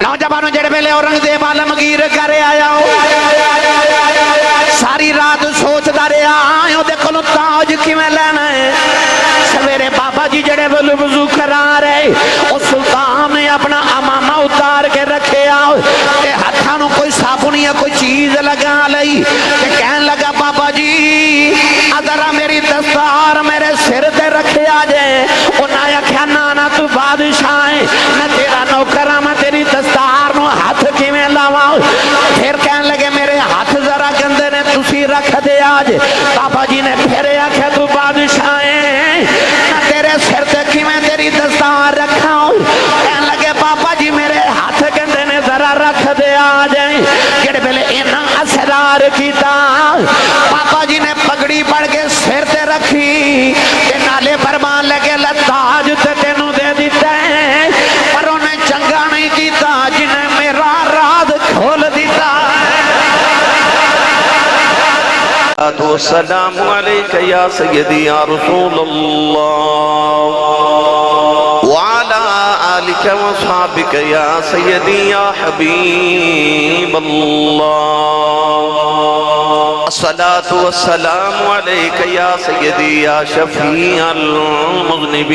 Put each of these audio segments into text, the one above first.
نوجوانوں جڑے ویلے اورنگزیب عالمگیر کرے آیا ہو ساری رات سوچدا رہیا دے کولوں تاج کیویں لینا ہے سویرے بابا جی جڑے ویلے وضو کرا رہے او سلطان نے اپنا امامہ اتار کے رکھے آؤ تے ہتھاں نوں کوئی صابن یا کوئی چیز لگا لئی تے کہن لگا بابا جی ذرا میری دستار میرے سر تے رکھے آ جائے انہاں آکھیا نا تو بادشاہ ہے میں تیرا نوکر ہاں میں تیری دستار نو ہاتھ کیویں لاواں پھر کہن لگے میرے ہاتھ ذرا گندے نے تسی رکھ دے آج بابا جی نے پھر آکھیا تو بادشاہ ہے میں تیرے سر تے کیویں تیری دستار رکھاں کہن لگے بابا جی میرے ہاتھ گندے نے ذرا رکھ دے آ جائیں جڑے ویلے انہاں اسرار کیتا بابا جی نے پگڑی پڑھ کے سر تے رکھی تے نالے فرمان لگے لتاج تے تینوں دے دیتا ہے پر انہیں چنگا نہیں کیتا جنہیں میرا راز کھول دیتا السلام علیکہ یا سیدی یا رسول اللہ وعلا آلک و صحابک یا سیدی یا حبیب اللہ الصلاة والسلام علیکہ یا سیدی یا شفیع المذنبین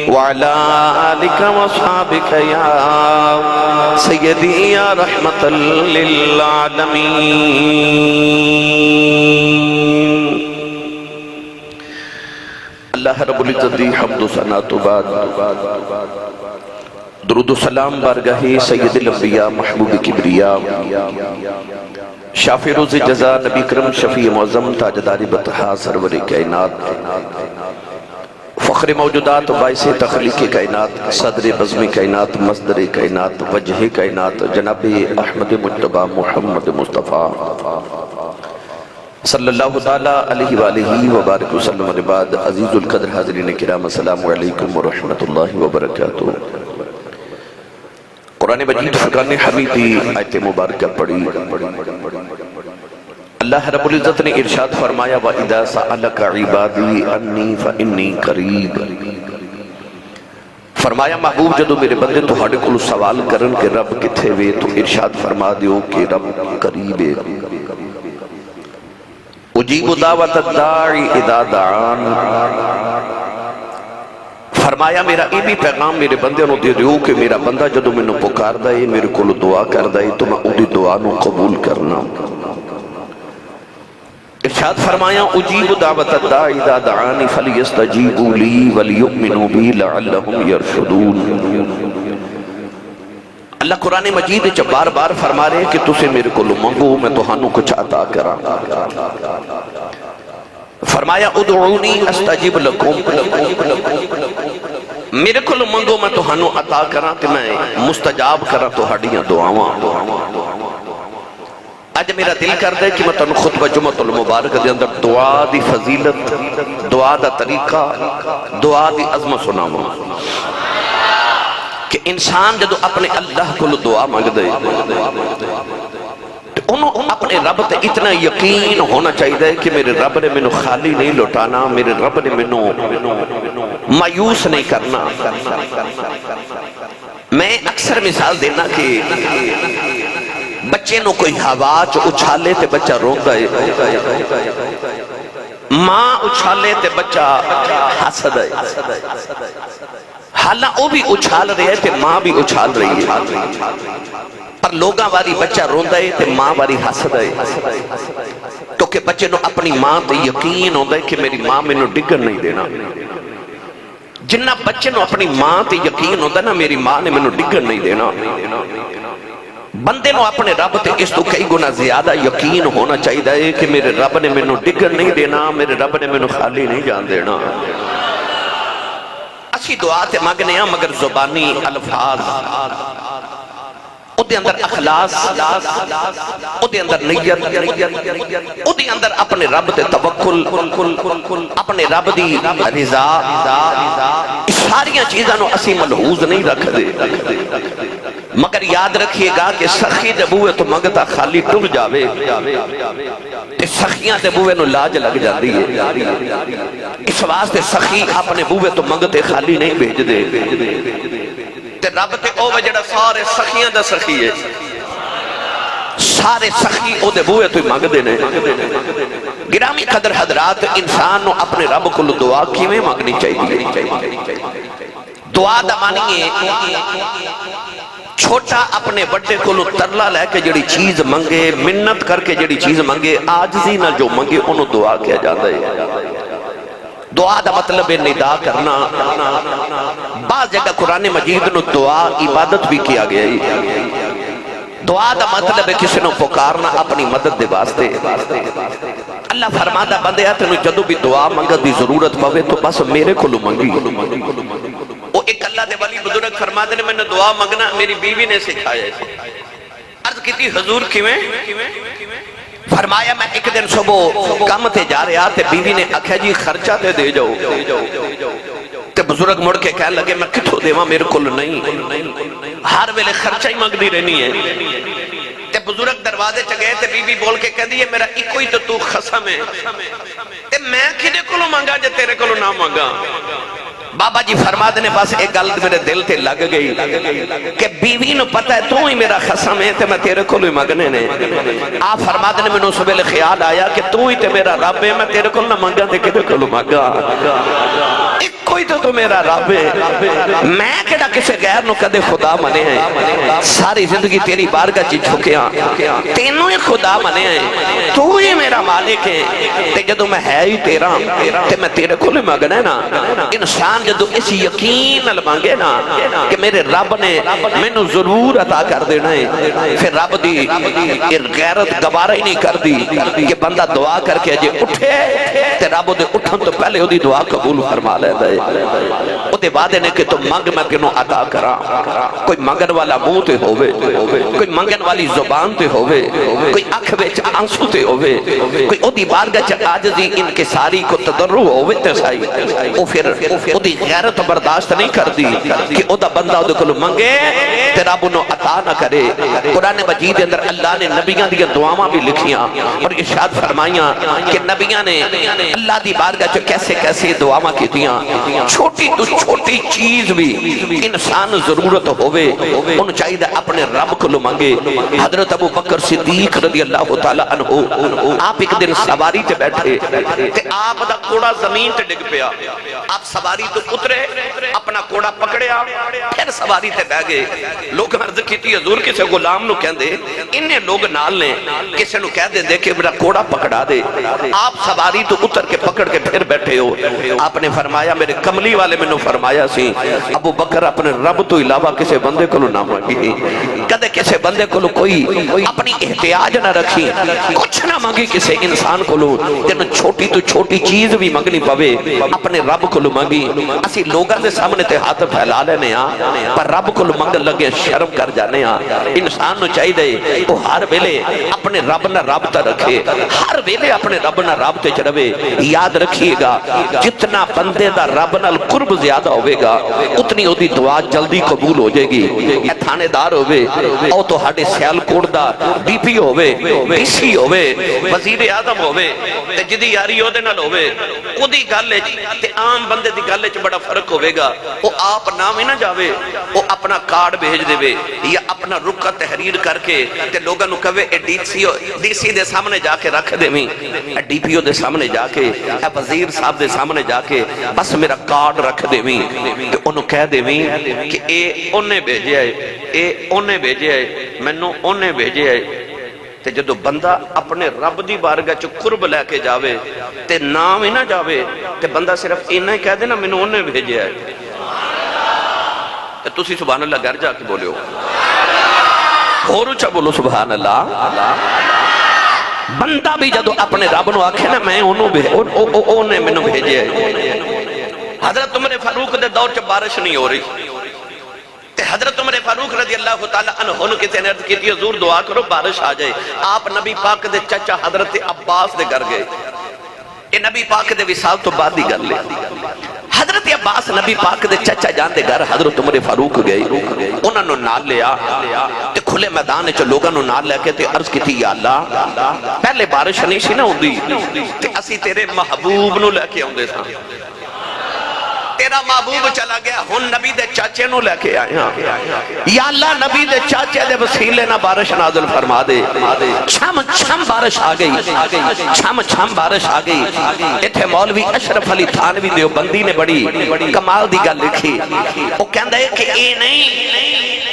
وعلا آلک و صحابک یا سیدی یا رحمت للعالمین اللہ رب العزت دی حمد و ثنا تو بعد درود و سلام بارگاہ سید الانبیاء محبوب کبریا شافع روز جزا نبی کرم شفیع معظم تاجدار بطحا سرور کائنات فخر موجودات و باعث تخلیق کائنات صدر بزم کائنات مصدر کائنات وجہ کائنات جناب احمد مجتبہ محمد مصطفیٰ صلی اللہ تعالیٰ علیہ وآلہ وبارک وسلم بعد عزیز القدر حاضرین کرام السلام علیکم ورحمت اللہ وبرکاتہ قرآن مجید فرقان حمیدی آیت مبارکہ پڑھی اللہ رب العزت نے ارشاد فرمایا وَإِذَا سَأَلَكَ عِبَادِي عَنِّي فَإِنِّي قَرِيبٌ فرمایا محبوب جدو میرے بندے تو ہاڑے کو سوال کرن کہ رب کتھے وے تو ارشاد فرما دیو کہ رب قریب ہے اجیب دعوت الداعی اذا دعان فرمایا میرا یہ بھی پیغام میرے بندے نو دے دیو کہ میرا بندہ جدو میں نو پکار دائے میرے کو دعا کر دائے تو میں اُدھی دعا نو قبول کرنا ارشاد فرمایا اجیب دعوت الداعی اذا دعانی فلیستجیبوا لی ولیؤمنوا بی لعلہم یرشدون اللہ قرآن مجید جب بار بار فرما رہے ہیں کہ تُسے میرے کو منگو میں توہانوں کچھ عطا کرا فرمایا ادعونی استجب لکم میرے کو منگو میں توہانوں عطا کرا کہ میں مستجاب کرا تو ہڈیاں دعاواں آج میرا دل کر دے کہ میں تنو خطبہ جمعۃ المبارک دے اندر دعا دی فضیلت دعا دا طریقہ دعا دی عظمت سناواں کہ انسان جدو اپنے اللہ کو دعا مانگ دے انہوں اپنے رب تے اتنا یقین ہونا چاہیے کہ میرے رب نے منو خالی نہیں لوٹانا میرے رب نے منو مایوس نہیں کرنا میں اکثر مثال دینا کہ بچے نو کوئی ہوا چو اچھالے تے بچہ روندہ ہے ماں اچھالے تے بچہ حسد ہے حالہ او بھی اچھال رہے تے ماں بھی اچھال رہی ہے پر لوگاں واری بچہ روندہ ہے تے ماں واری حسد ہے تو کہ بچے نو اپنی ماں تے یقین ہوندہ ہے کہ میری ماں میں نو ڈگن نہیں دینا جنہ بچے نو اپنی ماں تے یقین ہوندہ ہے نا میری ماں نے میں نو ڈگن نہیں دینا بندے نو اپنے رب تے اس تو کئی گنا زیادہ یقین ہونا چاہیے کہ میرے رب نے میں نو ڈگن نہیں دینا میرے رب نے میں نو خالی نہیں جان دینا اسی دعا تے مانگنے ہیں مگر زبانی الفاظ او دے اندر اخلاص او دے اندر نیت او دے اندر اپنے رب تے توکل اپنے رب دی رضا ساریاں چیزاں نو اسی ملحوظ نہیں رکھ دے مگر یاد رکھیے گا کہ سخی دے بوئے تو مگتا خالی ٹر جاوے تے سخیاں دے بوئے نو لاج لگ جاندی ہے اس واسطے سخی اپنے بوئے تو مگتے خالی نہیں بھیج دے تے رب تے او جڑا سارے سخیاں دا سخی ہے، سارے سخی او دے بوئے تو مانگ دینے۔ گرامی قدر حضرات، انسان نو اپنے رب کو دعا کیویں مانگنی چاہیے؟ دعا دا معنی ہے چھوٹا اپنے بڑے کو ترلا لے کے جڑی چیز منگے، منت کر کے جڑی چیز منگے، آجزی نہ جو منگے انہوں دعا کیا جاتا ہے۔ دعا دا مطلب ہے ندا کرنا۔ بعض جگہ قرآن مجید نو دعا عبادت بھی کیا گیا ہے۔ دعا دا مطلب ہے کسی نو پکارنا اپنی مدد دے واسطے۔ اللہ فرماتا بندیا تینوں جدو بھی دعا منگت دی ضرورت پوے تو بس میرے کو منگی۔ وہ ایک اللہ دے والی بزرگ فرماتے نے میں نے دعا منگنا میری بیوی نے سکھایا ہے۔ عرض کی تھی حضور کیویں؟ فرمایا میں ایک دن صبح کام تے جا رہا تے بیوی نے آکھیا جی خرچہ تے دے جاؤ۔ تے بزرگ مڑ کے کہنے لگے میں کتھوں دیواں میرے کول نہیں، ہر ویلے خرچہ ہی منگدی رہنی ہے۔ تے بزرگ دروازے چ گئے تے بی بی بول کے کہندی ہے میرا ایکو ہی تو خصم ہے تے میں کدے کولوں مانگا جے تیرے کولوں نہ مانگا۔ بابا جی فرماتے نے بس ایک گل میرے دل تے لگ گئی کہ بیوی نو پتہ ہے تو ہی میرا خصم ہے تے میں تیرے کولوں ہی مانگنے نے۔ آپ فرماتے نے مینوں صبح خیال آیا کہ تو ہی تے میرا رب ہے، میں تیرے کولوں نہ مانگا تے کدے کولوں مانگا؟ کوئی تو میرا رب ہے، میں کیڑا کسے غیر نو کدے خدا منے ہیں؟ ساری زندگی تیری بارگاہ چ جھکیاں، تینوں ہی خدا منے ہیں، تو ہی میرا مالک ہے تے جدوں میں ہے ہی تیرا تے میں تیرے کول ہی مانگنا ہے نا۔ انسان جدوں اس یقین نال مانگے نا کہ میرے رب نے مینوں ضرور عطا کر دینا ہے، پھر رب دی غیرت گوارا ہی نہیں کردی کہ بندہ دعا کر کے جے اٹھے تے رب دے اٹھن تو پہلے اودی دعا قبول فرما لیندا ہے۔ وہ دے وعدے نے کہ تم منگ میں تینوں عطا کراں۔ کوئی منگن والا منہ تے ہووے، کوئی منگن والی زبان تے ہووے، کوئی اکھ وچ آنسو تے ہووے، کوئی اودی بارگاہ چ عاجزی انکساری کو تضرع ہووے تے صحیح، او پھر اودی غیرت برداشت نہیں کردی کہ او دا بندہ اودے کول منگے تے رب انہوں عطا نہ کرے۔ قرآن مجید کے اندر اللہ نے نبیاں دی دعاواں بھی لکھیاں اور ارشاد فرمائیاں کہ نبیاں نے اللہ دی بارگاہ چ کیسے کیسے دعاواں کیتیاں۔ چھوٹی تو چھوٹی چیز بھی انسان ضرورت ہوئے انہوں چاہیے اپنے رب کو مانگے۔ حضرت ابو بکر صدیق رضی اللہ تعالیٰ عنہ آپ ایک دن سواری تے بیٹھے تے آپ دا کوڑا زمین تے ڈگ پیا، آپ سواری تو اترے اپنا کوڑا پکڑیا پھر سواری تے بہ گئے۔ لوگ عرض کیتی حضور کسے غلام نو کہندے انہیں لوگ نال نے کسے نو کہہ دے کہ میرا کوڑا پکڑا دے، آپ سواری تو اتر کے پکڑ کے پھر بیٹھے ہو۔ آپ نے فرمایا میرے کملی والے میں نے فرمایا سی ابو بکر اپنے رب تو علاوہ کسے بندے کو نہ مانگی، کدے کسے بندے کو کوئی اپنی احتیاج نہ رکھی، کچھ نہ مانگی کسے انسان کو تین چھوٹی تو چھوٹی چیز بھی مانگنی پوے اپنے رب کو مانگی۔ اسی لوگاں دے سامنے تے ہاتھ پھیلا لینے ہاں پر رب کو مانگ لگے شرم کر جانے ہاں۔ انسان نو چاہیے دے وہ ہر ویلے اپنے رب نہ رابطہ رکھے، ہر ویلے اپنے رب نہ رابطے چ رہے۔ یاد رکھیے گا جتنا بندے دا رب نال قرب زیادہ ہوئے گا اتنی او دی دعا جلدی قبول ہو جائے گی۔ اے تھانے دار ہوئے او تو ہاڑے سیال کوڑ دا ڈی پی ہوئے، ڈی سی ہوئے، وزیر اعظم ہوئے تے جدی یاری او دے نال ہوئے او دی گل ہے تے عام بندے دی گل وچ بڑا فرق ہوئے گا۔ او آپ نام ہی نہ جاوے، او اپنا کارڈ بھیج دے یا اپنا رکا تحریر کر کے تے لوگاں نو کہے اے ڈی سی دے سامنے جا کے رکھ دے، اے ڈی پی او دے سامنے جا کے، اے وزیر صاحب دے سامنے جا کے بس میرا کارڈ رکھ دے کہ انہوں کہہ دے کہ اے انہیں بھیجے آئے، اے انہیں بھیجے آئے، مینوں انہیں بھیجے آئے۔ تے جدو بندہ اپنے رب دی بارگاہ چ قرب لے کے جاوے تے نام ہی نہ جاوے تے بندہ صرف انہیں کہہ دے نا مینوں انہیں بھیجے آئے تے تسی سبحان اللہ گھر جا کے بولیو اور اچھا بولو سبحان اللہ۔ بندہ بھی جدو اپنے رب نو آکھے نا میں انہیں مینوں بھیجے آئے۔ حضرت عمر فاروق دے دور چ بارش نہیں ہو رہی تے حضرت عمر فاروق رضی اللہ تعالیٰ عنہ نے کسی نے عرض کی تھی حضور دعا کرو بارش آ جائے۔ آپ نبی پاک دے چچا حضرت عباس دے گھر گئے، یہ نبی پاک دے وصال تو بعد ہی گل لے۔ حضرت عباس نبی پاک دے چچا جان دے گھر حضرت عمر فاروق گئے، انہوں نے نال لیا تے کھلے میدان چ لوگاں نو نال لے کے تے عرض کی تھی یا اللہ پہلے بارش نہیں سی نہ ہوندی تے اسی تیرے محبوب نو لے کے آوندے ساں تیرا محبوب چلا گیا ہن نبی دے چاچے نو لے کے آئے یا اللہ نبی دے چاچے دے وسیلے نہ بارش نازل فرما دے چھم چھم بارش آ گئی چھم چھم بارش آ گئی ایتھے مولوی اشرف علی تھانوی دیوبندی نے بڑی کمال دی گل لکھی وہ کہندا ہے کہ اے نہیں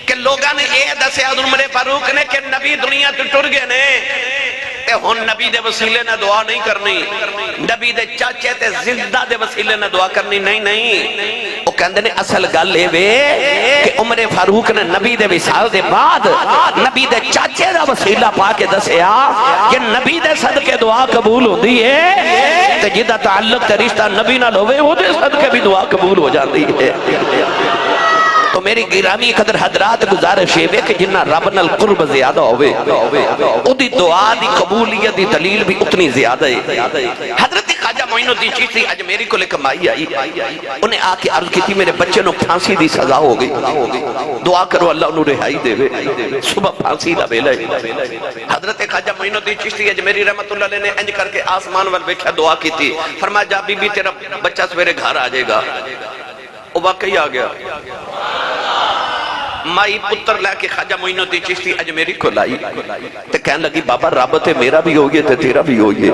کہ لوگاں نے اے دسیا حضرت عمر فاروق نے کہ نبی دنیا تو ٹر گئے نے تے ہن نبی دے وسیلے نہ دعا نہیں کرنی نبی دے چاچے تے زندہ دے وسیلے نہ دعا کرنی نہیں وہ کہندے نے اصل گل اے وے کہ عمر فاروق نے نبی دے وصال دے بعد نبی دے چاچے دا وسیلہ پا کے دسیا کہ نبی دے صدقے دعا قبول ہوندی ہے تے جدا تعلق تے رشتہ نبی نال ہوے او دے صدقے بھی دعا قبول ہو جاندی ہے تو میری گرامی قدر حضرات گزارش ہے کہ جنہ رب نال قرب زیادہ ہوئے او دی دعا دی قبولیت دی دلیل بھی اتنی زیادہ ہے حضرت خواجہ معین الدین چشتی اجمیری کو لے کمائی آئی انہیں آ کے عرض کی تھی میرے بچے نو پھانسی دی سزا ہو گئی دعا کرو اللہ انہوں رہائی دے وے صبح پھانسی دا بیلہ حضرت خواجہ معین الدین چشتی اجمیری رحمت اللہ علیہ نے انج کر کے آسمان وال بیٹھا دعا کی تھی فرمایا جا بی بی تیرا بچہ سویرے گھر آ جائے گا وہ واقعی آ گیا مائی پتر لے کے خواجہ معین الدین چشتی اجمیری کو لائی تے کہنے لگی بابا رب تے میرا بھی ہوگی تے تیرا بھی ہوگی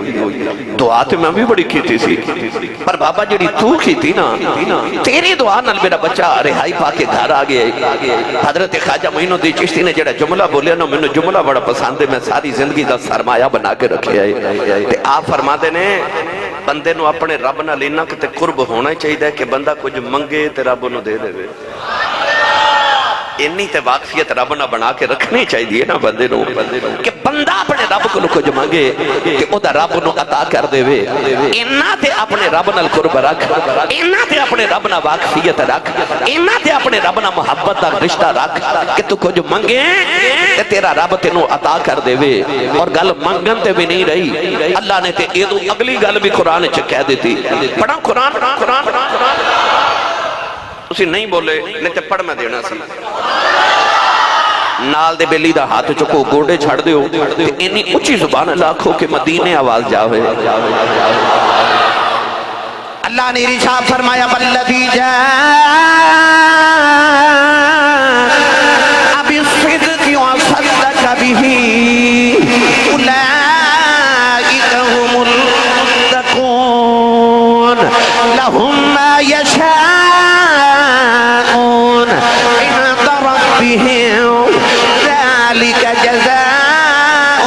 دعا تے میں بھی بڑی کیتی سی پر بابا جڑی تو کیتی نا تیری دعا نال میرا بچہ رہائی پا کے گھر آ گیا حضرت خواجہ معین الدین چشتی نے جڑا جملہ بولیا نا میں نے جملہ بڑا پسند ہے میں ساری زندگی دا سرمایہ بنا کے رکھے آئے تے آپ فرما دے نے بندے نو اپنے رب نہ لینا کہ تے قرب ہونا چاہیے کہ بندہ کچھ منگے تے رب نو دے دے انی تے واقفیت رب نہ بنا کے رکھنی چاہیے نا بندے نو کہ بندہ اپنے رب کو کچھ مانگے کہ او دا رب نو عطا کر دے وے اینا تے اپنے رب نال قرب رکھ اینا تے اپنے رب نال واقفیت رکھ اینا تے اپنے رب نال محبت دا رشتہ رکھ کہ تو کچھ منگے تے تیرا رب تینو عطا کر دے وے اور گل منگن تے بھی نہیں رہی اللہ نے تے ایدو اگلی گل بھی قرآن چ کہہ دیتی پڑھا قرآن اسی نہیں بولے نہیں تے پڑھ میں دینا سی نال دے بیلی دا ہاتھ چکو گوڑے چھڑ دیو انہی اچھی زبان اللہ کھو کہ مدینے آواز جاوے اللہ نے ارشاد فرمایا والذی جاء بالصدق وصدق به اولئک هم المتقون لهم ما يشاءون عند ربهم ذلك جزاء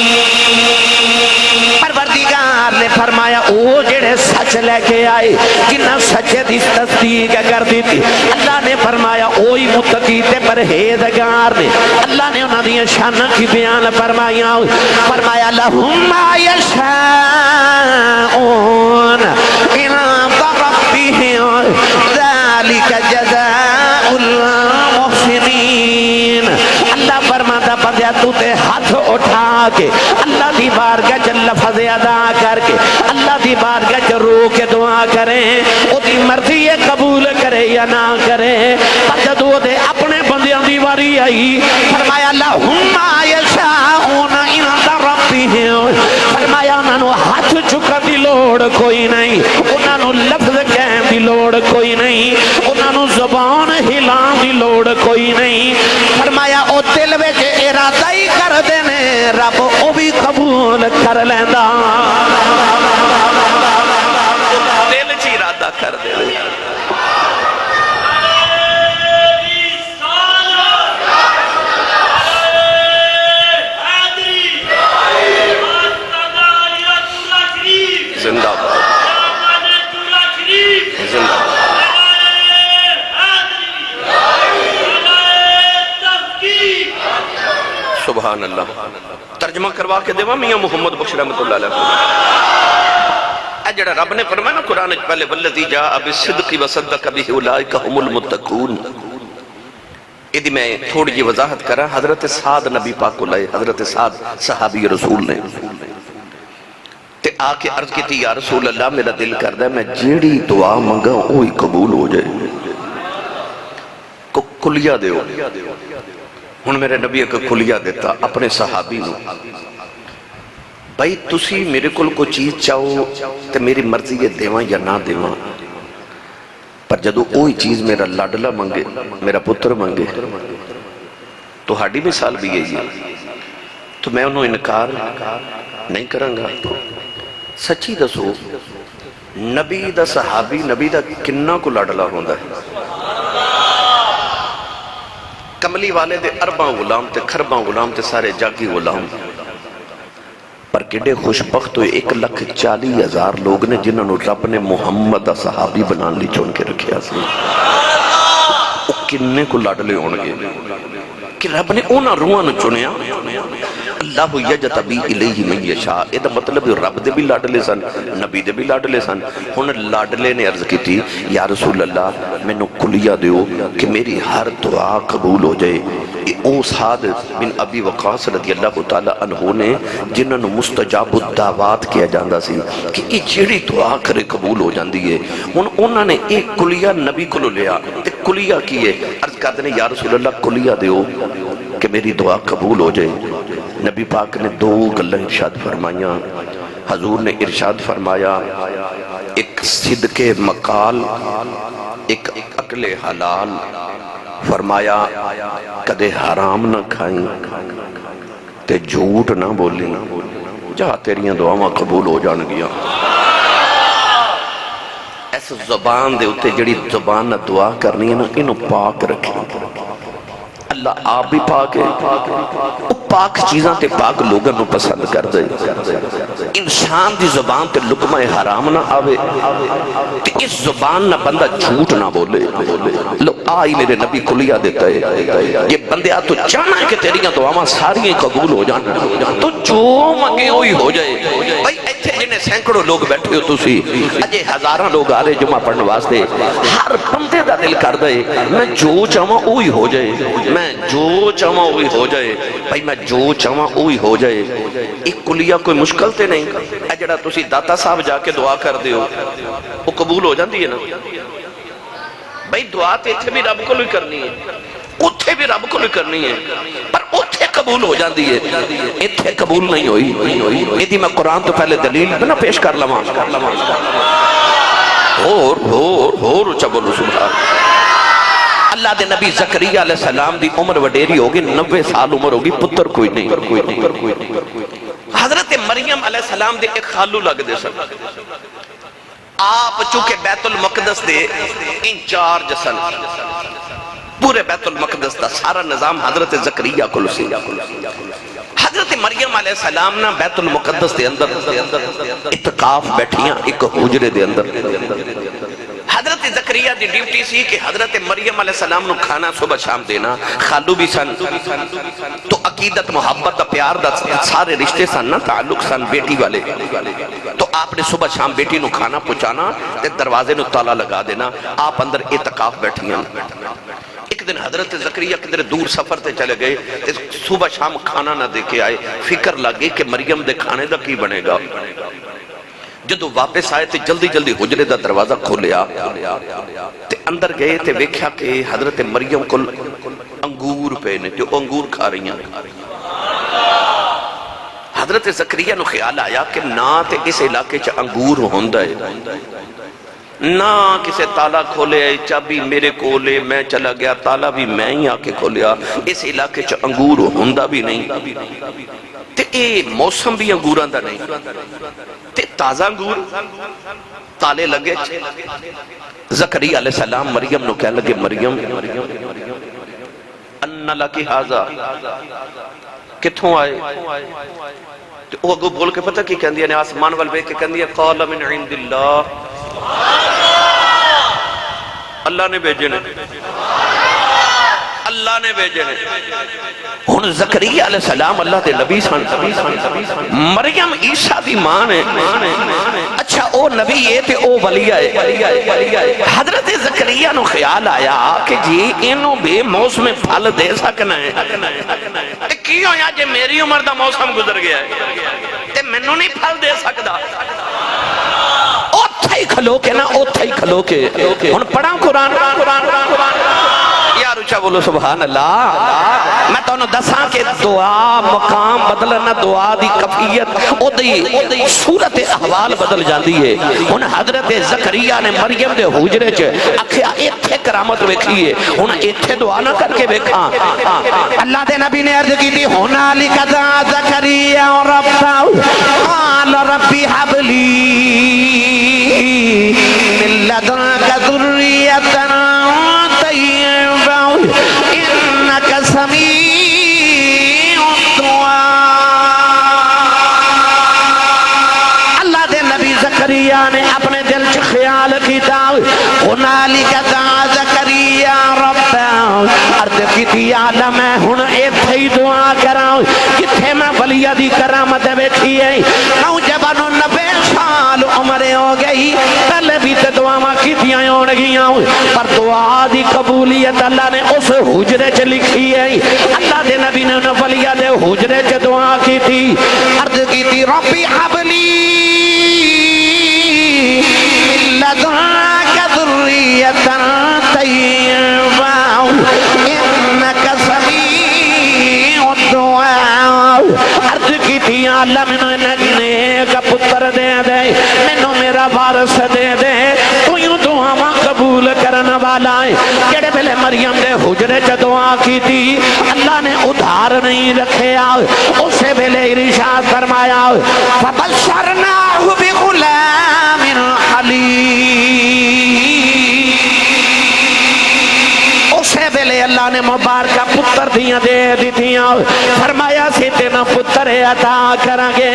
المحسنین پروردگار نے فرمایا او جڑے سچ لے کے آئے جنہ سچے دی تصدیق کر دی تھی اللہ نے فرمایا اوہی متقی تے پرہیزگار نے اللہ نے انہاں دی شان کی بیان فرمایا لہم ما یشاءون عند ربهم ذلك جزاء المحسنین اللہ فرماتا بندیا تو تے ہاتھ اٹھا کے اللہ دی بارگاہ چ لفظ ادا کر کے اللہ دی بارگاہ چ رو کے دعا کریں او دی مرضی ہے قبول کرے یا نہ کرے پر جدو دے اپنے بندیاں دی واری آئی فرمایا لہم یشاءون عند ربهم فرمایا انہاں نو ہاتھ چکن دی لوڑ کوئی نہیں انہاں نو لفظ کہن دی لوڑ کوئی نہیں انہاں نو زبان ہلان دی لوڑ کوئی نہیں فرمایا او دل وچ ارادہ ہی کر دینے رب او بھی قبول کر لیندا دل چ ارادہ کر دے زندہ باد زندہ باد سبحان اللہ ترجمہ کروا کے دیوا میاں محمد بخش رحمت اللہ علیہ اے جڑا رب نے فرمایا نا قرآن پہلے والذی جاء بالصدق وصدق به اولئک هم المتقون ادھی میں تھوڑی جی وضاحت کرا حضرت سعد نبی پاک کو لائے حضرت سعد صحابی رسول نے تے آ کے عرض کی تھی یا رسول اللہ میرا دل کردہ ہے میں جیڑی دعا منگا وہی قبول ہو جائے کو کلیہ دیو ہن میرے نبی کو کلیہ دیتا اپنے صحابی نو بھائی تسی میرے کول کوئی چیز چاہو تو میری مرضی ہے دیواں یا نہ دیواں، پر جدو وہی چیز میرا لاڈلا منگے، میرا پتر منگے، تو ہاڈی مثال بھی یہی ہے، تو میں انہوں انکار نہیں کروں گا۔ سچی دسو نبی دا صحابی نبی دا کنہ کو لاڈلا ہوندا ہے؟ کملی والے دے ارباں غلام تے کھرباں غلام تے سارے جاگی غلام، پر کڈے خوشبخت ہوئے 1,40,000 لوگ نے جنہوں نے رب نے محمد دا صحابی بنان لی چون کے رکھیا سی۔ وہ کنے کو لاڈلے ہونگے کہ رب نے اونا روحاں چنیا۔ اللہ یجتبی الیہ من یشاء، یہ دا مطلب رب دے بھی لاڈلے سن، نبی دے بھی لاڈلے سن۔ ہن لاڈلے نے عرض کی تھی یا رسول اللہ میں نو کلیہ دیو کہ میری ہر دعا قبول ہو جائے۔ او سعد بن ابی وقاص رضی اللہ تعالیٰ عنہ نے جنہوں نے مستجاب الدعوات کیا جاندہ سی کہ یہ جیڑی دعا کرے قبول ہو جاندی ہے۔ انہوں نے ایک کلیہ نبی کو لیا، ایک کلیہ کیے، عرض کرتے ہیں یا رسول اللہ کلیہ دیو کہ میری دعا قبول ہو جائے۔ نبی پاک نے 2 گلیں ارشاد فرمائیاں۔ حضور نے ارشاد فرمایا ایک صدق مقال، ایک عقل حلال، فرمایا کدے حرام نہ کھائیں تے جھوٹ نہ بولیں، جہاں تیریاں دعاواں قبول ہو جان گیا۔ ایسا زبان دے اتے جڑی زبان نہ دعا کرنی ہے نا، انہوں پاک رکھیں۔ اللہ آپ بھی پاک ہے، وہ پاک چیزاں تے پاک لوگوں نو پسند کر دے۔ انسان دی زبان تے لقمہ حرام نہ آوے، تے اس زبان نہ بندہ جھوٹ نہ بولے۔ لو آئی میرے نبی کلیہ دیتا ہے یہ بندے تو چاہنا ہے کہ تیریاں دعاواں ساری قبول ہو جانا، تو جو مگے ہوئی ہو جائے۔ بھائی ایتھے جنہیں سینکڑوں لوگ بیٹھے ہو تسی، اجے ہزاراں لوگ آ رہے جمعہ پڑھنے واسطے، ہر بندے دا دل کر دے میں جو چاہواں وہی ہو جائے، میں جو چاہواں وہی ہو جائے۔ بھائی میں جو چاہواں وہی ہو جائے، ایک کلیہ کوئی مشکل تے نہیں۔ اے جڑا تسی داتا صاحب جا کے دعا کر دیو وہ قبول ہو جاندی ہے نا۔ بھائی دعا تے اتھے بھی رب کو لئی کرنی ہے، اتھے بھی رب کو لئی کرنی ہے، پر اتھے قبول ہو جاندی ہے، اتھے قبول نہیں ہوئی۔ ایدی میں قرآن تو پہلے دلیل بنا پیش کر لواں۔ اور اچھا بولو سبحان اللہ دے نبی زکریا علیہ السلام دی عمر وڈیری ہوگی، 90 سال عمر ہوگی، پتر کوئی نہیں۔ حضرت مریم علیہ السلام دے ایک خالو لگ دے سن، آپ چونکہ بیت المقدس دے انچارج سن، پورے بیت المقدس دا سارا نظام حضرت زکریا کو سی۔ حضرت مریم علیہ السلام نا بیت المقدس دے اندر اتقاف بیٹھیاں ایک حجرے دے اندر۔ حضرت زکریا دی ڈیوٹی سی کہ حضرت مریم علیہ السلام نو کھانا صبح شام دینا، خالو بھی سن تو عقیدت محبت دا پیار دا سارے رشتے سن نا، تعلق سن بیٹی والے، تو آپ نے صبح شام بیٹی نو کھانا پہنچانا تے دروازے نو تالا لگا دینا، آپ اندر اعتکاف بیٹھیاں۔ ایک دن حضرت زکریا کدھر دور سفر تے چلے گئے، صبح شام کھانا نہ دے کے آئے، فکر لگے کہ مریم دے کھانے دا کی بنے گا۔ جدو واپس آئے تے جلدی جلدی حجرے دا دروازہ کھولیا تے اندر گئے تے ویکھیا کہ حضرت مریم کو انگور پہ نے جو انگور کھا رہی ہیں۔ حضرت زکریا نو خیال آیا کہ نہ تے اس علاقے چا انگور ہوندہ ہے، نہ کسے تالا کھولے، چابی میرے کولے، میں چلا گیا تالا بھی میں ہی آکے کھولیا، اس علاقے چا انگور ہوندہ بھی نہیں، تے اے موسم بھی انگوراں دا نہیں، تے تازہ انگور تالے لگے۔ زکریا علیہ السلام مریم نو کہہ لگے مریم انّا لکی حاضا، کتھوں آئے؟ وہ اگو بول کے پتہ کی کہندی ہے، آسمان والبے کے کہندی ہے قال من عند اللہ، اللہ نے بھیجے نے، اللہ نے بھیجے نے۔ ہن زکریا علیہ السلام اللہ دے نبی سن، مریم عیسیٰ دی ماں نے، اچھا او نبی ہے تے او ولی ہے۔ حضرت زکریا نو خیال آیا کہ جی انہوں بے موسم پھل دے سکنا ہے، کی ہویا جے میری عمر دا موسم گزر گیا ہے تے منوں نہیں پھل دے سکدا؟ اوتھے ہی کھلو کے نا، اوتھے ہی کھلو کے ہن پڑھاں قرآن، یار اچھا اچھا بولو سبحان اللہ. میں تو دساں کہ دعا مقام بدلنا دعا دی کفیت او دی صورت احوال بدل جاندی ہے. ان حضرت زکریا نے مریم دے حجرے چ اکھیا ایتھے کرامت ویکھی ہے. ہن ایتھے دعا نہ کر کے ویکھاں. اللہ دے نبی نے عرض کی تھی ہنالک دعا زکریا ربہ قال ربی حب لی من لدنک ذریۃ طیبہ انک سمیع الدعاء. اللہ دے نبی زکریا نے اپنے دل چ خیال کیتا ہنالک دعا زکریا ربہ عرض کی تھی آلہ میں ہن ایتھے ہی دعا کراؤں کتھے میں ولیہ دی کرامت بیٹھی ہے. نوجوان 90 سال عمر ہو گئی پہلے بھی تے دعاواں کیتیاں ہون گیاں پر دعا دی قبولیت اللہ نے اس حجرے چ لکھی ہے. اللہ دے نبی نے ان ولیہ دے حجرے چ دعا کی تھی. عرض کی تھی ربی حبلی من لدنک ذریۃ طیبہ انک سمیع الدعاء. عرض کی تھی اللہ میں نیک پتر دے دے مینوں میرا وارث دے دے تو یوں دعاواں قبول کرن والا ہے. جڑے ویلے مریم دے حجرے چ دعا کی تھی اللہ نے ادھار نہیں رکھیا. اسی ویلے ارشاد فرمایا فبشرناہ بغلام حلیم. اسے ویلے اللہ نے مبارکہ پتر دیاں دے دیتیاں. فرمایا سی تینا پتر عطا کریں گے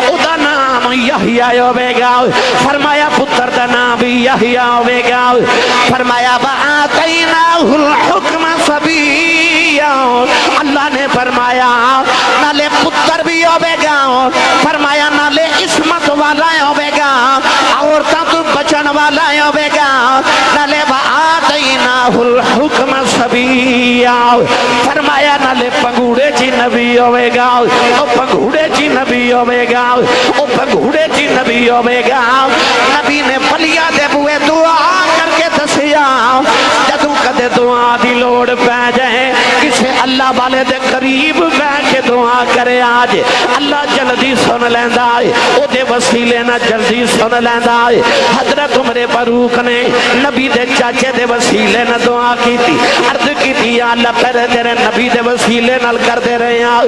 او دا نام یحییٰ ہوے گا. فرمایا پتر دا نام بھی یحییٰ ہوے گا. فرمایا وآتیناہ الحکم صبیّا. اللہ نے فرمایا نالے پتر بھی ہوے گا فرمایا نالے عصمت والا ہوے گا عورتاں تو بچن والا ہوے گا نالے وآتیناہ الحکم صبیّا. فرمایا نالے پنگوڑے چی نبی ہوے گا او پنگوڑے چی نبی ہوے گا او پنگوڑے چی نبی ہوے گا. نبی نے ولیہ دے بوئے دعا کر کے دسیا جدوں کدے دعا دی لوڑ پہ جائے کسے اللہ والے دے قریب بیٹھ کے دعا کرے آج اللہ جلدی سن لیندا ہے. او دے وسیلے نہ جلدی سن لیندا ہے. حضرت عمر فاروق نے نبی دے چاچے دے وسیلے نہ دعا کی تھی. عرض کی تھی یا اللہ پہلے تیرے نبی دے وسیلے نال کر دے رہے ہیں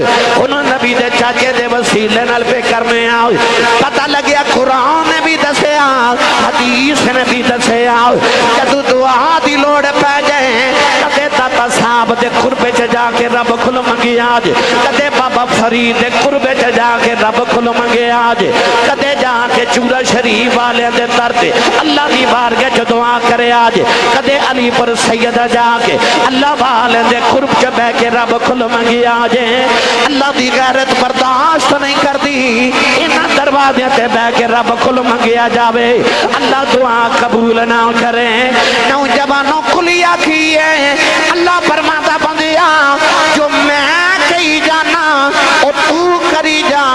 انہوں نبی دے چاچے دے وسیلے نال پہ کرنے ہیں. پتہ لگیا قرآن نے بھی دسیا حدیث نے بھی دسیا جدو دعا دی لوڑ پہ جائیں کدے داتا صاحب دے قربے چ جا کے رب کھل منگی آج کدے بابا فرید دے قربے چ جا کے رب کھل منگے آج کدے جا کے چورا شریف والے دے ترتے اللہ دی بارگاہ چ دعا کرے آج کدے علی پر سیدہ جا کے اللہ والے دے قرب چ بہ کے رب کھل منگی آج. اللہ دی غیرت برداشت نہیں کردی انہاں دروازے تے بہ کے رب کھل منگیا جاوے اللہ دعا قبول نہ کرے. نوجوانوں کلیا کیے اللہ فرماتا بندیا جو میں کہی جانا او تو کری جا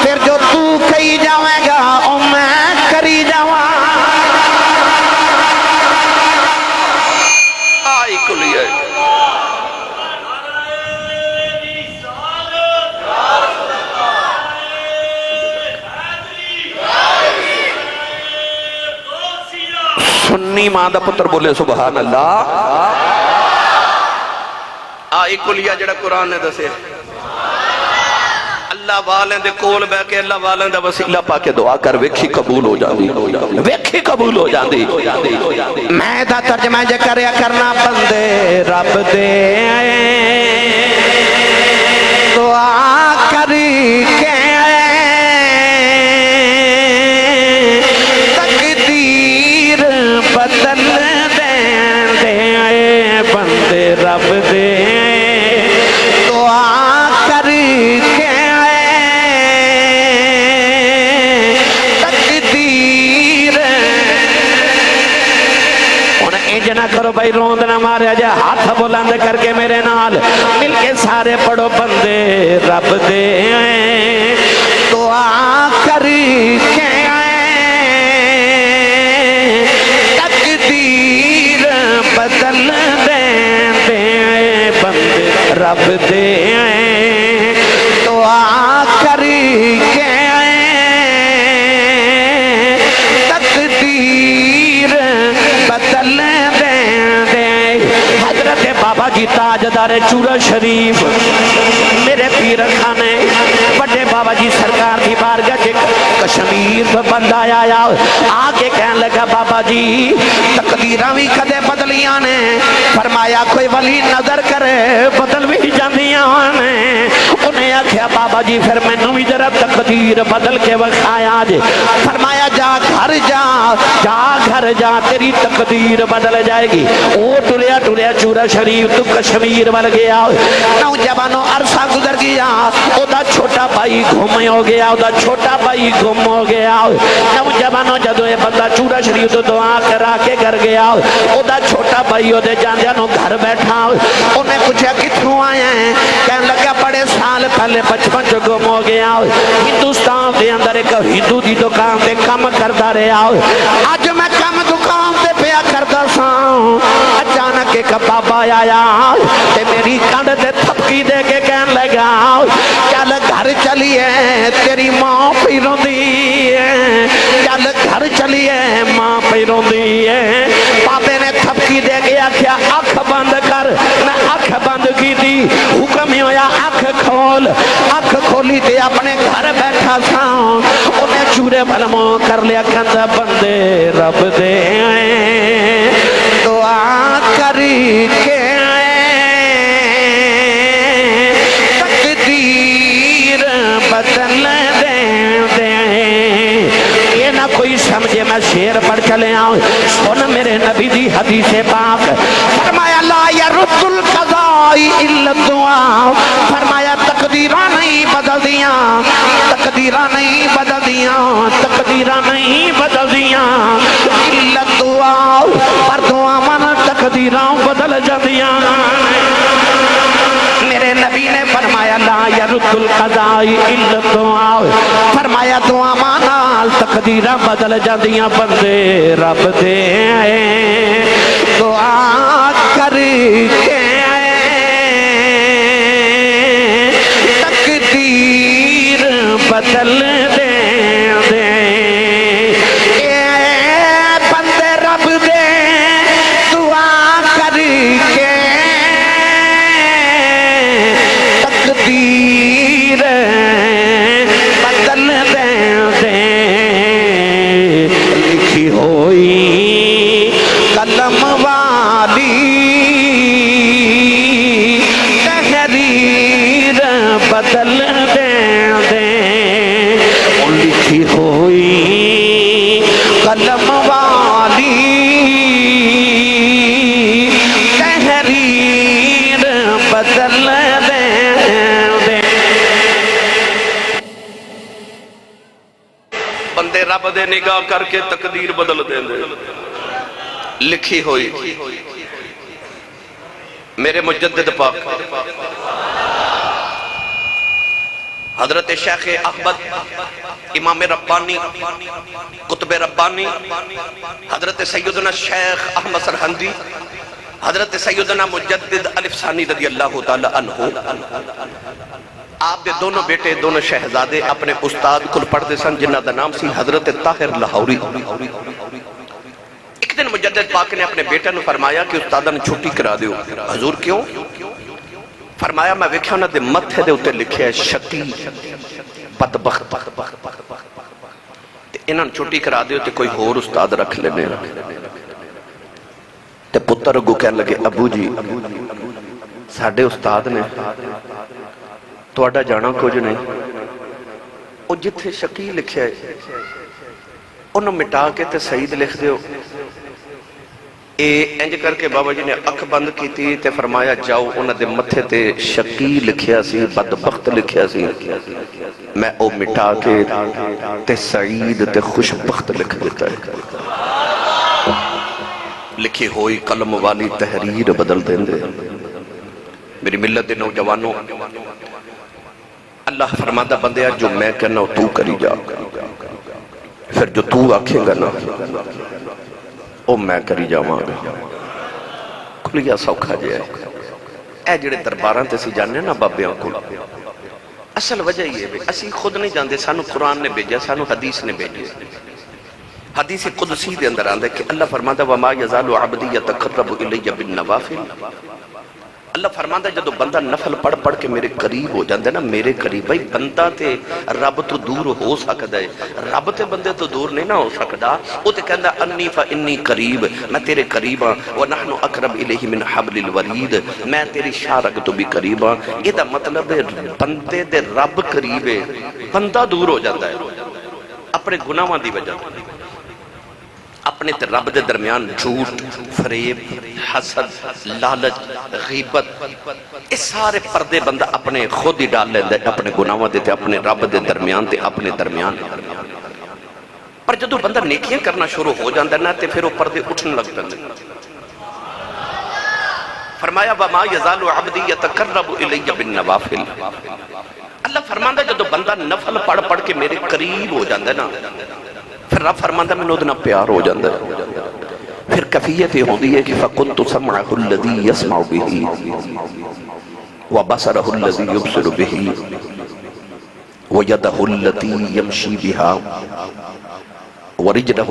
پھر جو تو کہی جاوے گا او میں کری جاواں. آئی کلیہ سنی ماں دا پتر بولے سبحان اللہ. آئی کلیہ جڑا قرآن نے دسے اللہ والیں دے کول بے کے اللہ والیں دا وسیلہ پا کے دعا کر ویکھی قبول ہو جاندی ویکھی قبول ہو جاندی. میں دا ترجمہ جے کریا کرنا بندے رب دے دعا کری کے تقدیر بدل دے بندے رب دے دعا کری کے تقدیر. انج نہ کرو بھائی روند نہ ماریا جا ہاتھ بلند کر کے میرے نال مل کے سارے پڑھو بندے رب دے دعا کری کے تقدیر بدل دے رب دے دعا کری کے تقدیر بدل دے حضرت بابا جی تاجدار چورا شریف میرے پیر خانے بڑے بابا جی سرکار دی بارگاہ کشمیر تو بندہ آیا آگے کہنے لگا بابا جی تقدیرہ بھی کدے بدلیاں نے فرمایا کوئی ولی نظر کرے بدل بھی جاندیاں نے انہیں آکھیا بابا جی پھر میں نوی ذرا تقدیر بدل کے وکھایا جے فرمایا جا گھر جا تیری تقدیر بدل جائے گی او ٹولیا چورا شریف تو کشمیر بل گیا نوجوانوں عرصہ گزر گیا او دا چھوٹا بھائی گھوم ہو گیا او دا چھوٹا بھائی گھوم ہو گیا نوجوانوں جدو یہ بندہ چورا شریف تو دعا کرا کے گھر گیا او دا چھوٹا بھائی او دے جانو گھر بیٹھا انہیں پوچھا کتھوں آئے ہیں کہنے لگا بڑے سال پہلے بچپن جو گم ہو گیا ہندوستان دے اندر ایک ہندو دی دکان دے کم کرتا رہا آج میں کم دکان دے پیا کرتا ساں اچانک ایک بابا آیا تے میری کانڈ دے تھپکی دے کے کہنے لگا چل گھر چلیے تیری ماں پہ روندی ہے چل گھر چلیے ماں پہ روندی ہے بابے نے تھپکی دے کے آکھیا اکھ بند کر میں اکھ بند کی دی حکم ہی ہویا اکھ کھول اکھ کھولی تے اپنے گھر بیٹھا سا انہیں چورے بلمو کر لیا کندہ بندے رب دے دعا کری کے تقدیر بدل دے یہ نہ کوئی سمجھے میں شیر پڑھ چلے آؤں سن میرے نبی دی حدیث پاک فرمایا لا یرد القضائی الا الدعا فرمایا تقدیرہ نہیں بدل دیاں تقدیرہ نہیں بدل دیاں تقدیرہ نہیں بدل دیاں الا الدعا پر دعا مانا تقدیرہ بدل جدیاں میرے نبی نے فرمایا لا یرد القضائی الا الدعا فرمایا دعا مانا تقدیرہ بدل جدیاں بندے رب دے دعا کر کے تقدیر بدل دے بندے رب دے دعا کر کے تقدیر بدل دے لکھی ہوئی قلم والی تحریر بدل دے لکھی ہوئی قلم والی تحریر بدل دے بندے رب دے نگاہ کر کے تقدیر بدل دیں دے لکھی ہوئی میرے مجدد پاک حضرت شیخ احمد امام ربانی قطب ربانی حضرت سیدنا شیخ احمد سرہندی حضرت سیدنا مجدد الف ثانی رضی اللہ تعالی عنہ آپ دے دونوں بیٹے دونوں شہزادے اپنے استاد کل پڑھ دے سن جنہ دا نام سی حضرت طاہر لاہوری ایک دن مجدد پاک نے اپنے بیٹے نے فرمایا کہ استادہ نے چھٹی کرا دیو حضور کیوں فرمایا میں ویکھیا انہاں دے متھے دے اوتے لکھیا ہے شقی بدبخت تے انہاں چھٹی کرا دیو تے کوئی ہور استاد رکھ لینے تے پتر اگوں کہنے لگے ابو جی ساڈے استاد نے تواڈا جانا کچھ نہیں او جتھے شقی لکھیا ہے انہوں مٹا کے تے سعید لکھ دیو اے انج کر کے بابا جی نے اکھ بند کی تھی تے فرمایا جاؤ انہاں دے متھے تے شقی لکھیا سی بدبخت لکھیا سی میں او مٹا کے تے سعید تے خوشبخت لکھ دیتا ہے لکھی ہوئی قلم والی تحریر بدل دیں دے میری ملت دے نوجوانوں اللہ فرماتا بندے جو میں کہنا تو کری جا پھر جو تو آکھیں گا نا او میں کری جاواں گا کھلیا سوکھا جائے اے جڑے درباراں تے سی جانے نا بابیاں کو، اصل وجہ یہ ہے اسی خود نہیں جاندے، سانو قرآن نے بھیجا، سانو حدیث نے بھیجا۔ حدیث قدسی دے اندر آندہ ہے کہ اللہ فرماتا وَمَا يَزَالُ عَبْدِي يَتَقَرَّبُ إِلَيَّ بِالنَّوَافِلِ۔ اللہ فرماتا ہے جدو بندہ نفل پڑھ پڑھ کے میرے قریب ہو جاندے نا، میرے قریب، بھائی بندہ تے رب تو دور ہو سکتا ہے، رب تے بندے تو دور نہیں نہ ہو سکتا، وہ تے کہندہ انی فانی قریب، میں تیرے قریب ہاں، وَنَحْنُ أَقْرَبْ إِلَيْهِ مِنْ حَبْلِ الْوَرِيدِ، میں تیری شارک تو بھی قریب ہاں۔ یہ دا مطلب ہے بندے دے رب قریب ہے، بندہ دور ہو جاتا ہے اپنے گناہاں دی وجہ، اپنے تے رب دے درمیان جھوٹ، فریب، حسد، لالچ، غیبت، اس سارے پردے بندہ اپنے خود ہی ڈال لیندے اپنے گناہاں دے تے اپنے رب دے درمیان تے اپنے درمیان۔ پر جدو بندہ نیکیاں کرنا شروع ہو جاندہ نا تے پھر وہ پردے اٹھنے لگ پندے۔ فرمایا وَمَا يَزَالُ عَبْدِي يَتَقَرَّبُ إِلَيَّ بِالنَّوَافِلِ۔ اللہ فرماندہ جدو بندہ نفل پڑھ پڑھ کے میرے قریب ہو جاندہ نا، پھر رب فرماندہ میں نودنا پیار ہو جاندہ ہے۔ پھر کفیت یہ ہوندی ہے کہ فَقُنْتُ سَمْعَهُ الَّذِي يَسْمَعُ بِهِ وَبَصَرَهُ الَّذِي يُبْصِرُ بِهِ وَيَدَهُ الَّتِي يَمْشِي بِهَا وَرِجْلَهُ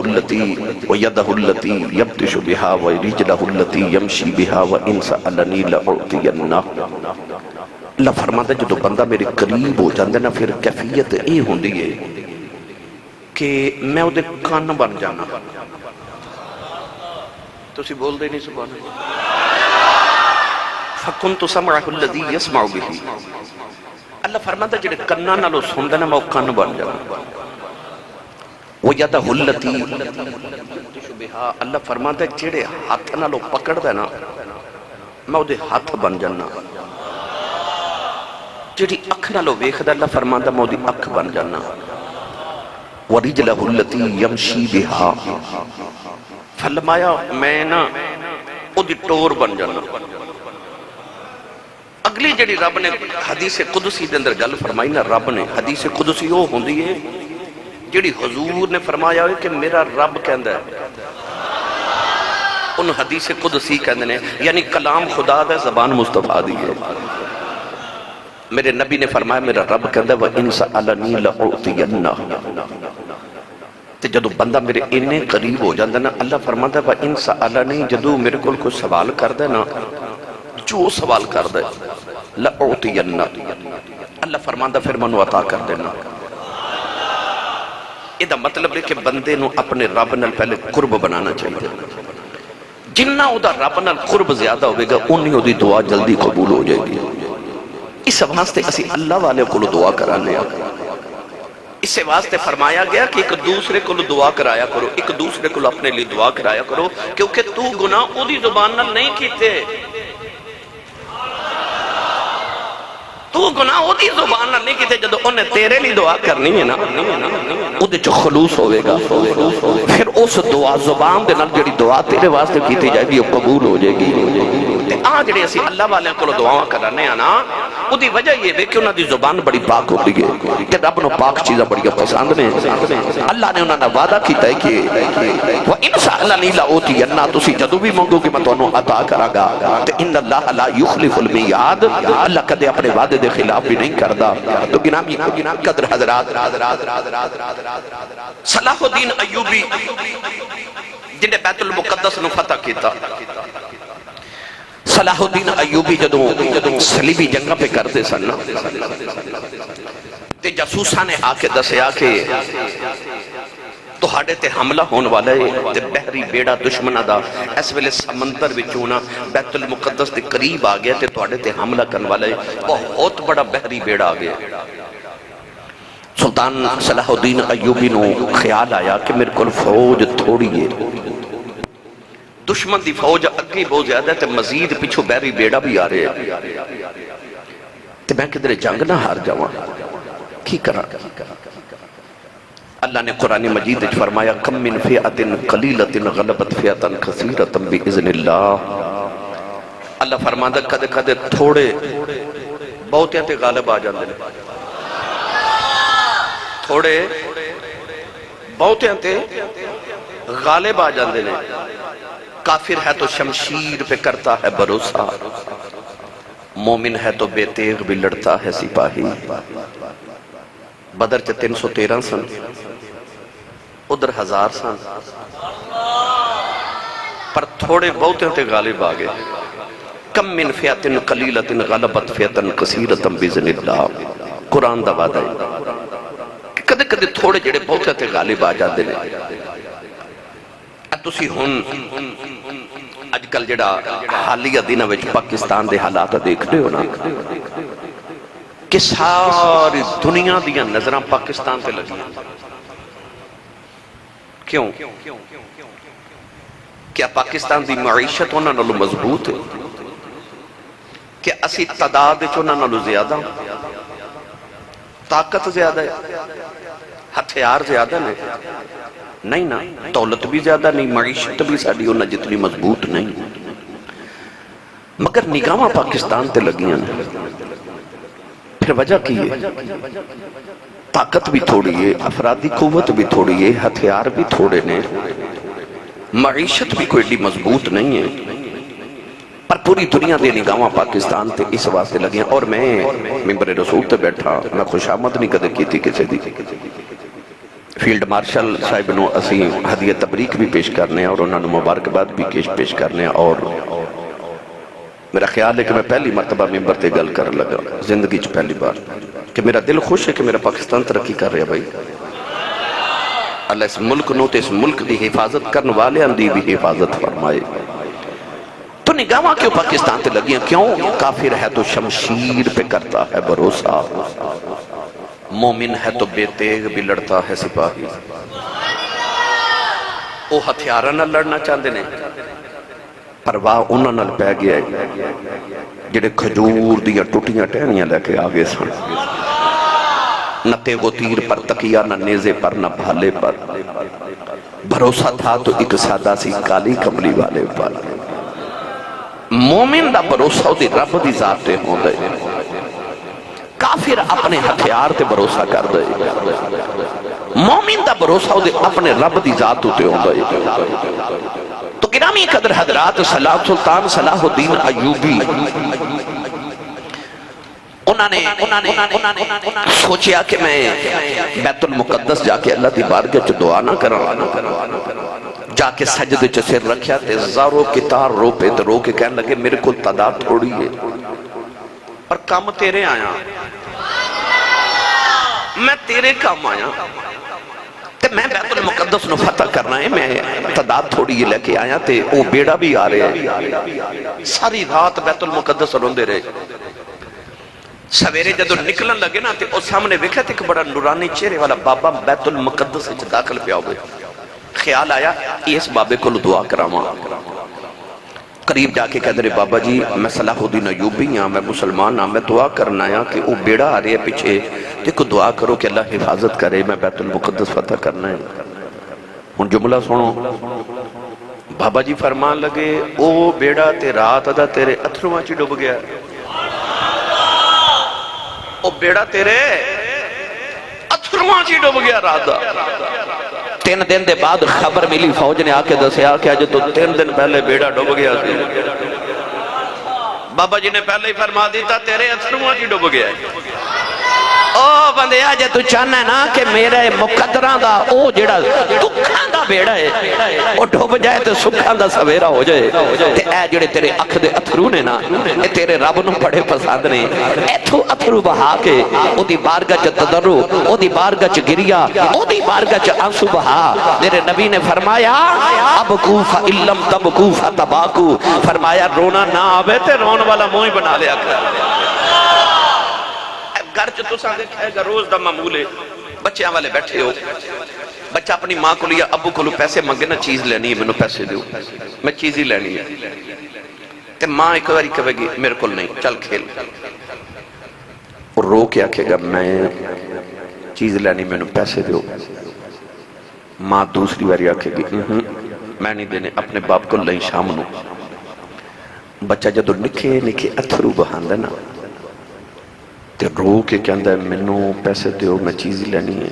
وَيَدَهُ الَّتِي يَبْتِشُ بِهَا وَرِجْلَهُ الَّتِي يَمْشِي بِهَا وَإِنْ سَأَلَنِي لَأُعْطِيَنَّهُ۔ اللہ فرماتا ہے جدو بندہ میرے قریب ہو جاندہ نا، پھر کیفیت یہ ہوندی ہے کہ میں وہ دے کان بن جانا۔ تو اسی بول دے نہیں سبحان اللہ۔ فَقُنْتُ سَمْعَهُ الَّذِي يَسْمَعُ بِهِ، اللہ فرماتا ہے جڑے کننا نالو سندہ نا میں وہ کان بن جانا۔ وَيَدَهُ الَّتِي يَبْتِشُ بِهَا، اللہ فرماتا ہے جڑے ہاتھ نالو پکڑ دے نا میں وہ دے ہاتھ بن جانا۔ جڑی اکھ نالو ویکھ دے اللہ فرماتا ہے میں وہ دے اکھ بن جانا۔ وَرِجْلَهُ الَّتِي يَمْشِي بِهَا، فرمایا میں نا او دی ٹور بن جانا۔ اگلی جڑی رب نے حدیث قدسی دے اندر گل فرمائی نا، رب نے حدیث قدسی وہ ہوندی ہے جڑی حضور نے فرمایا ہے کہ میرا رب کہندہ ہے، ان حدیث قدسی کہندے نے، یعنی کلام خدا دے زبان مصطفیٰ دی ہے۔ میرے نبی نے فرمایا میرا رب کہندہ ہے وَإِنْ سَأَلَنِي لَأُعْطِيَنَّهُ۔ تے جدو بندہ میرے انہیں قریب ہو جاندہ نا، اللہ فرماتا ہے وَإِنْ سَأَلَنِي، جدو میرے کول کوئی سوال کر دے نا، جو سوال کر دے لَأُعْطِيَنَّهُ، اللہ فرماتا پھر منو عطا کر دینا۔ یہ دا مطلب ہے کہ بندے نو اپنے رب نال پہلے قرب بنانا چاہیے۔ جنہ او دا رب نال قرب زیادہ ہوئے گا انہی او دی دعا جلدی قبول ہو جائے گی۔ اس واسطے اسی اللہ والے کو دعا کرانے آ، اس سے واسطے فرمایا گیا کہ ایک دوسرے کو دعا کرایا کرو، ایک دوسرے کو اپنے لیے دعا کرایا کرو، کیونکہ تو گناہ او دی زبان نال نہیں کیتے، تو گناہ او دی زبان نال نہیں کیتے، جدو انہیں تیرے لیے دعا کرنی ہے نا، او دے جو خلوص ہوئے گا، پھر اس دعا زبان دے نال جڑی دعا تیرے واسطے کیتی جائے گی وہ قبول ہو جائے گی۔ آج جڑے اسی اللہ والے کو دعا کرانے آنا، وہ دی وجہ یہ ہے کہ انہاں دی زبان بڑی پاک ہو رہی ہے کہ رب نو پاک چیزیں بڑی پسند نے۔ اللہ نے انہاں نے وعدہ کیتا ہے کہ وَإِنْ سَأَلَنِي لَأُعْطِيَنَّهُ، تسی جدو بھی مانگو کہ میں تانوں عطا کراں گا۔ تے ان اللہ لا یخلف المیعاد، اللہ کدے اپنے وعدے دے خلاف بھی نہیں کردا۔ تو گرامی قدر حضرات، صلاح الدین ایوبی جن نے بیت المقدس نو فتح کیتا، صلاح الدین ایوبی جدو صلیبی جنگا پہ کرتے سن تے جاسوساں نے آ کے دسیا کہ تہاڈے تے حملہ ہون والا ہے، تے بحری بیڑا دشمنہ دا اس ویلے سمندر وچونا بیت المقدس دے قریب آ گیا تے تہاڈے تے حملہ کرن والا ہے، بہت بڑا بحری بیڑا آ گیا۔ سلطان صلاح الدین ایوبی نو خیال آیا کہ میرے کول فوج تھوڑی ہے، دشمن دی فوج اگے بہت زیادہ ہے تے مزید پیچھو بحری بیڑا بھی آ رہے ہیں، تے میں کدھر جنگ نہ ہار جاواں، کی کراں؟ اللہ نے قرآن مجید فرمایا کم من فئۃ قلیلۃ غلبت فئۃ کثیرۃ باذن اللہ۔ اللہ فرماتا کدے کدے تھوڑے بہتیاں تے غالب آ جاندے نے، تھوڑے بہتیاں تے غالب آ جاندے نے۔ کافر ہے تو شمشیر پہ کرتا ہے بھروسہ، مومن ہے تو بے تیغ بھی لڑتا ہے سپاہی. بدر چ 313 سن، ادھر 1000 سن، پر تھوڑے بہتے تے غالب آگئے. کم من فیات قلیلت غلبت فیتا کثیرتا بزن اللہ. قرآن دا وعدہ ہے کدے کدے تھوڑے جڑے بہتے تے غالب آ جاتے ہیں. تسی ہن اج کل جڑا حالیہ دنوں وچ پاکستان دے حالات دیکھ رہے ہو نا کہ ساری دنیا دیاں نظراں پاکستان تے لگی. کیوں؟ کیا پاکستان دی معیشت انہاں نالوں مضبوط ہے؟ کہ اسی تعداد وچ انہاں نالوں زیادہ، طاقت زیادہ ہے، ہتھیار زیادہ نے؟ نہیں نا، دولت بھی زیادہ نہیں، معیشت بھی ساڈی انہاں جتنی مضبوط نہیں. مگر نگاہاں پاکستان تے لگیاں نے. پھر وجہ کی ہے؟ طاقت بھی تھوڑی ہے، افرادی قوت بھی تھوڑی ہے، ہتھیار بھی تھوڑے نے، معیشت بھی کوئی ایڈی مضبوط نہیں ہے. پر پوری دنیا دے نگاہاں پاکستان تے اس واسطے لگیاں. اور میں ممبر رسول تے بیٹھا، میں خوش آمد نہیں کدے کی تھی کسی دی. فیلڈ مارشل صاحب نو اسی ہدیہ تبریک بھی پیش کرنے اور انہوں نے مبارکباد بھی پیش کرنے. اور میرا خیال ہے کہ میں پہلی مرتبہ ممبر تے گل کر لگا زندگی چ پہلی بار کہ میرا دل خوش ہے کہ میرا پاکستان ترقی کر رہا بھائی. اللہ اس ملک نو تے اس ملک دی حفاظت کرنے والے اندی بھی حفاظت فرمائے. تو نگاہاں کیوں پاکستان تے لگیاں؟ کیوں؟ کافر ہے تو شمشیر پہ کرتا ہے بھروسہ، مومن ہے تو بے تیغ بھی لڑتا ہے سپاہی. وہ ہتھیاراں نال لڑنا چاہتے نے، پرواہ انہاں نال پہ گیا ہے جڑے کھجور دیاں ٹوٹیاں ٹہنیاں لے کے آگے سن. نہ تیغ و تیر پر تکیہ، نہ نیزے پر، نہ بھالے پر. بھروسہ تھا تو ایک سادہ سی کالی کملی والے پر. مومن دا بھروسہ دی رب دی ذات تے ہوں دے. کافر اپنے ہتھیار تے بھروسہ کر دے. مومن دا بھروسہ دے اپنے رب دی ذات تے ہوں دے. تو گرامی قدر حضرات، سلطان صلاح الدین ایوبی انہوں نے سوچیا کہ میں بیت المقدس جا کے اللہ دی بارگاہ چ دعا نہ کراں. جا کے سجدے چ سر رکھیا تے زارو کتار رو پہ تے رو کے کہنے لگے میرے کو تعداد تھوڑی ہے پر کام تیرے آیا، میں تیرے کام آیا تے میں بیت المقدس نو فتح کرنا ہے. میں تعداد تھوڑی لے کے آیا تے وہ بیڑا بھی آ رہے ہیں. ساری رات بیت المقدس روندے رہے. سویرے جدو نکلن لگے نا تے او سامنے ویکھیا تے ایک بڑا نورانی چہرے والا بابا بیت المقدس وچ داخل پیا ہوئے. خیال آیا اس بابے کو دعا کراواں. قریب جا کے کہہ دے بابا جی میں صلاح الدین ایوبی ہاں، میں مسلمان ہاں، میں دعا کرنا آیا کہ وہ بیڑا آ رہے ہے پیچھے، دیکھو دعا کرو کہ اللہ حفاظت کرے، میں بیت المقدس فتح کرنا ہے. ان جملہ سنو. بابا جی فرمان لگے او بیڑا تے رات دا تیرے اتھرواں چ ڈوب گیا. او بیڑا تیرے اتھرواں چ ڈوب گیا رات دا. 3 دن دے بعد خبر ملی، فوج نے آکے دسیا کہ آج تو 3 دن پہلے بیڑا ڈوب گیا سی. بابا جی نے پہلے ہی فرما دیتا تیرے اتھرواں چ ڈوب گیا ہے. او بندے آج تو چاہنا ہے نا کہ میرے مقدران دا او جڑا دکھان دا بیڑا ہے او ڈوب جائے تو سکھان دا سویرا ہو جائے. تے اے جڑے تیرے اکھ دے اتھرو نے نا اے تیرے رب نو بڑے پسند نے. ایتھو اتھرو بہا کے او دی بارگاہ چ تضرع، او دی بارگاہ چ گریا، او دی بارگاہ چ آنسو بہا. میرے نبی نے فرمایا ابکو فإلم تبکو فتباکو، فرمایا رونا نہ آوے تے رون والا منہ ہی بنا لیا کر. گھر چ تساں دیکھے گا روز دا معمول ہے، بچیاں والے بیٹھے ہو، بچہ اپنی ماں کو لیا ابو کو پیسے منگے نا چیز لینی ہے، میں نے پیسے دیو، میں چیز ہی لینی ہے. تے ماں ایک باری کہے گی میرے کو نہیں، چل کھیل. اور رو کے آکھے گا میں چیز لینی، میں نے پیسے دیو. ماں دوسری باری آکھے گی میں نہیں دینے، اپنے باپ کو لیں شام نو. بچہ جدو نکھے نکھے اتھرو بہاندہ نا تے رو کے کہندہ ہے منو پیسے دیو، میں چیزی لینی ہے.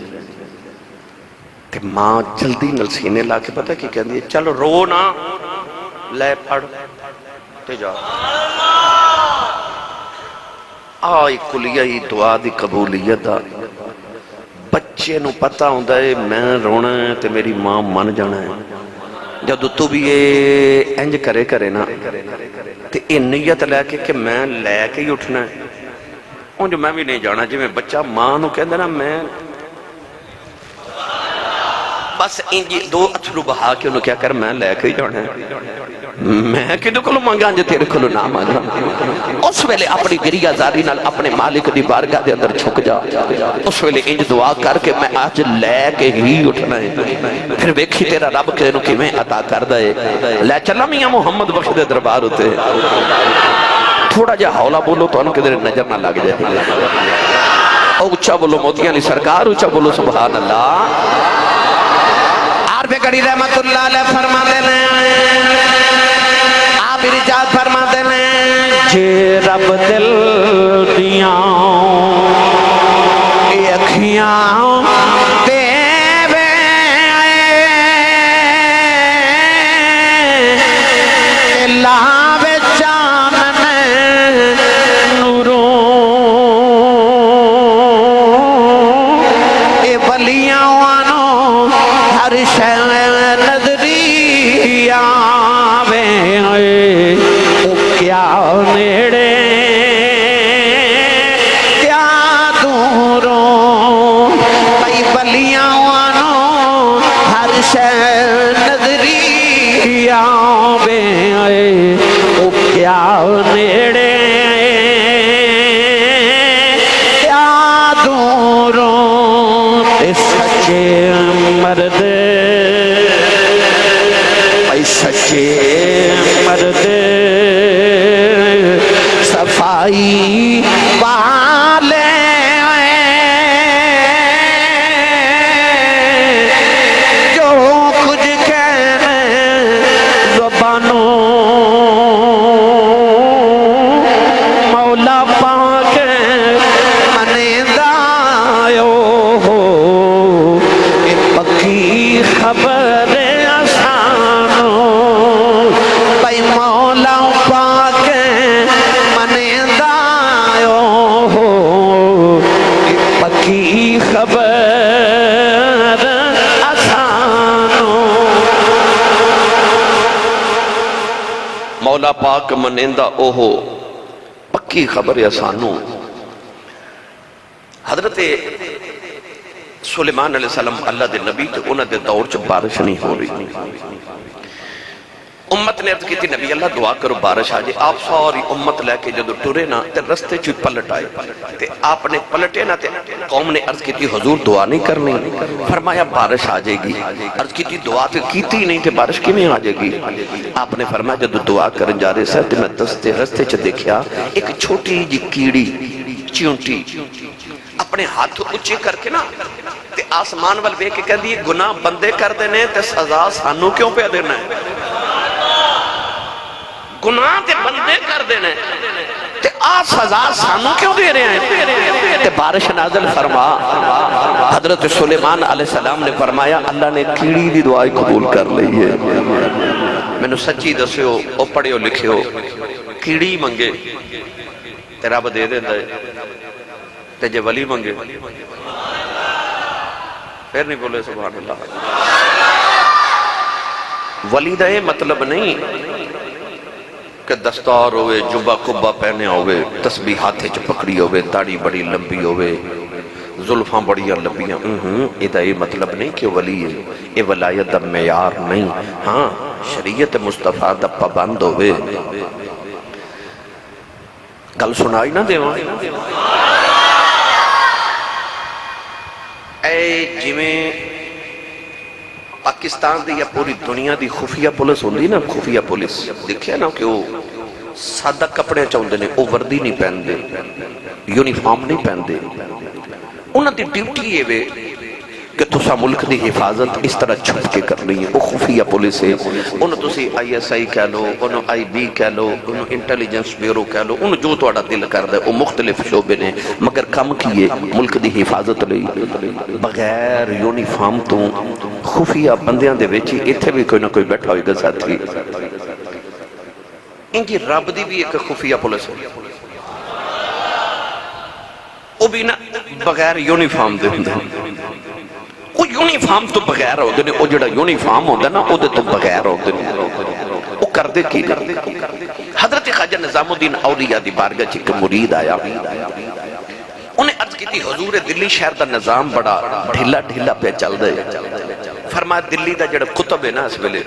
تے ماں جلدی نل سینے لا کے پتہ کی کہندی ہے چل رو نا، لے پڑھ تے جا. آئی کلیائی دعا دی قبولیت دا بچے نو پتہ ہوندہ ہے میں رونا ہے تے میری ماں من جانا ہے جب تو بھی یہ انج کرے نا تے یہ نیت لے کے کہ میں لے کے ہی اٹھنا ہے ان جو میں بھی نہیں جانا جی میں بچہ ماں نو کہندے نا میں بس انجی دو اتھرو بہا کے انہوں کیا کر میں لے کے ہی جانا ہے میں کدو کلو مانگا انجے تیرے کلو نہ مانگا اس ویلے اپنی گریہ زاری نال اپنے مالک دی بارگاہ دے اندر چھک جا اس ویلے انج دعا کر کے میں آج لے کے ہی اٹھنا ہے پھر ویکھی تیرا رب کے انہوں کی میں عطا کر دائے لے چلا میاں محمد بخش دے دربار ہوتے تھوڑا جا حولا بولو تو انہوں کے در نظر نہ لگ جائے اچھا بولو موتیاں لی سرکار اچھا بولو سبحان اللہ پہ کڑی رحمت اللہ علیہ فرما دینے آپ ارجاد فرما دینے جے رب دل دیاں اکھیاں دے وے لاوے چانن نوروں اے ولیاں وانوں ہر شے نظری آوے او کیا نیڑے کیا دوروں بھائی ولیاں وانوں ہر شے نظری آوے او کیا نیڑے کیا دوروں تے سچے مرد سچے مرد صفائی والے جو کچھ کہنے زبانوں مولا پاک منیدہ ہو یہ پکی خبر مولا پاک منیدہ ہو پکی خبر آسانو مولا پاک منیندہ اوہو پکی خبر آسانو حضرت سلیمان علیہ السلام اللہ دے نبی تے انہ دے دور چ بارش نہیں ہو رہی امت نے عرض کی تھی نبی اللہ دعا کرو بارش آجے آپ ساری امت لے کے جدو ٹورے نا تے رستے چوی پلٹ آئے تے آپ نے پلٹے نا تے قوم نے عرض کی تھی حضور دعا نہیں کرنی فرمایا بارش آجے گی عرض کی تھی دعا تے کیتی نہیں تے بارش کی میں آجے گی آپ نے فرمایا جدو دعا کرن جا رہے ساتھ میں دستے رستے چھ دیکھیا ایک چھوٹی جی کیڑی چیونٹی اپنے ہاتھ اچھے کر کے نا تے آسمان وال بے کے کہہ دی گناہ بندے کر دینے تے سزا سانو کیوں پہ دینا ہے گناہ تے بندے کر دینے تے آج سزا سانو کیوں دے رہے ہیں تے بارش نازل فرما حضرت سلیمان علیہ السلام نے فرمایا اللہ نے کیڑی دی دعائی قبول کر لی ہے میں نے سچی دسے ہو او پڑھے ہو لکھے ہو کیڑی منگے تے رب دے دے دے تے جے ولی منگے پھر نہیں بولے سبحان اللہ ولی دا یہ مطلب نہیں کہ دستار ہوئے جبہ کبہ پہنے ہوئے تسبیح ہاتھے چ پکڑی ہوئے داڑھی بڑی لمبی ہوئے زلفاں بڑیاں لمبیاں یہ یہ مطلب نہیں کہ ولی ہے یہ ولایت دا معیار نہیں ہاں شریعت مصطفیٰ دا پابند ہوئے گل سنائی نہ دے اے جویں پاکستان دی یا پوری دنیا دی خفیہ پولیس ہوندی نا خفیہ پولیس دیکھیا نا کہ وہ سادہ کپڑے چاہندے نے وہ وردی نہیں پہن دے یونیفارم نہیں پہن دے انہاں دی ڈیوٹی ہے وے کہ تسا ملک دی حفاظت اس طرح چھپ کے کرنی ہے وہ خفیہ پولیس ہے انہوں تسی آئی ایس آئی کہہ لو انہوں آئی بی کہہ لو انہوں انٹیلیجنس بیورو کہہ لو انہوں جو توڑا دل کر دے وہ مختلف شعبے نے مگر کم کیے ملک دی حفاظت لئی بغیر یونیفارم تو خفیہ بندیاں دے ویچی اتھے بھی کوئی نہ کوئی بیٹھا ہوئی گا ساتھی ان کی رب دی بھی ایک خفیہ پولیس ہے وہ بھی نا بغیر یونیفارم دے ہوندے وہ یونیفارم تو بغیر ہوندے نے وہ جڑا یونیفارم ہوندا نا او دے تو بغیر ہوندے نے وہ کردے کی حضرت خواجہ نظام الدین اولیاء دی بارگاہ چ ایک مرید آیا انہیں عرض کی تھی حضور دلی شہر دا نظام بڑا ڈھیلا ڈھیلا پہ چل دے فرمایا دلی دا جڑا کتب ہے نا اس ویلے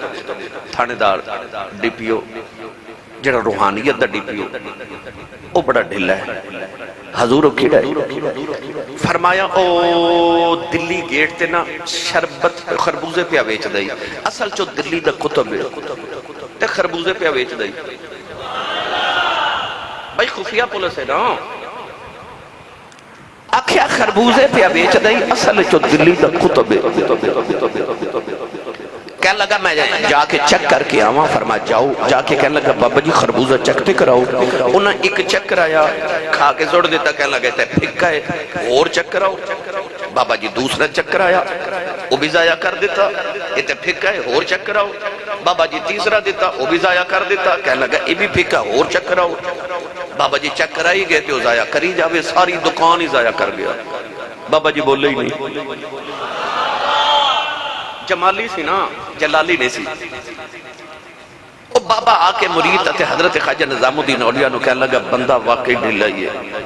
تھانے دار ڈی پی او جڑا روحانیت دا ڈی پی او وہ بڑا ڈھیلا ہے حضور وہ کیڑا ہے فرمایا او دلی گیٹ تے نا شربت خربوزے پہ ویچ دائی اصل چو دلی دا کتب ہے تے خربوزے پہ ویچ دائی بھائی خفیہ پولیس ہے نا آکھیا خربوزے پہ بیچ دائی اصل چو دلی دا کتب ہے کہنے لگا میں جا کے چیک کر کے آواں فرما جاؤ جا کے کہنے لگا بابا جی خربوزہ چکتے کراؤ انہاں ایک چک کرایا کھا کے زوڑ دیتا کہنے لگا تے پھکا ہے اور چک کراؤ بابا جی دوسرا چک کرایا وہ بھی ضائع کر دیتا یہ تے پھکا ہے اور چک کراؤ بابا جی تیسرا دیتا وہ بھی ضائع کر دیتا کہنے لگا یہ بھی پھکا اور چک کراؤ بابا جی چک کرائی گئے تھے وہ ضائع کری جاوے ساری دکان ہی ضائع کر گیا بابا جی بولے ہی نہیں جمالی سی نا جلالی نہیں سی وہ بابا آکے مرید تے حضرت خواجہ نظام الدین اولیاء نو کہنے لگا بندہ واقعی ڈھیلا ہی ہے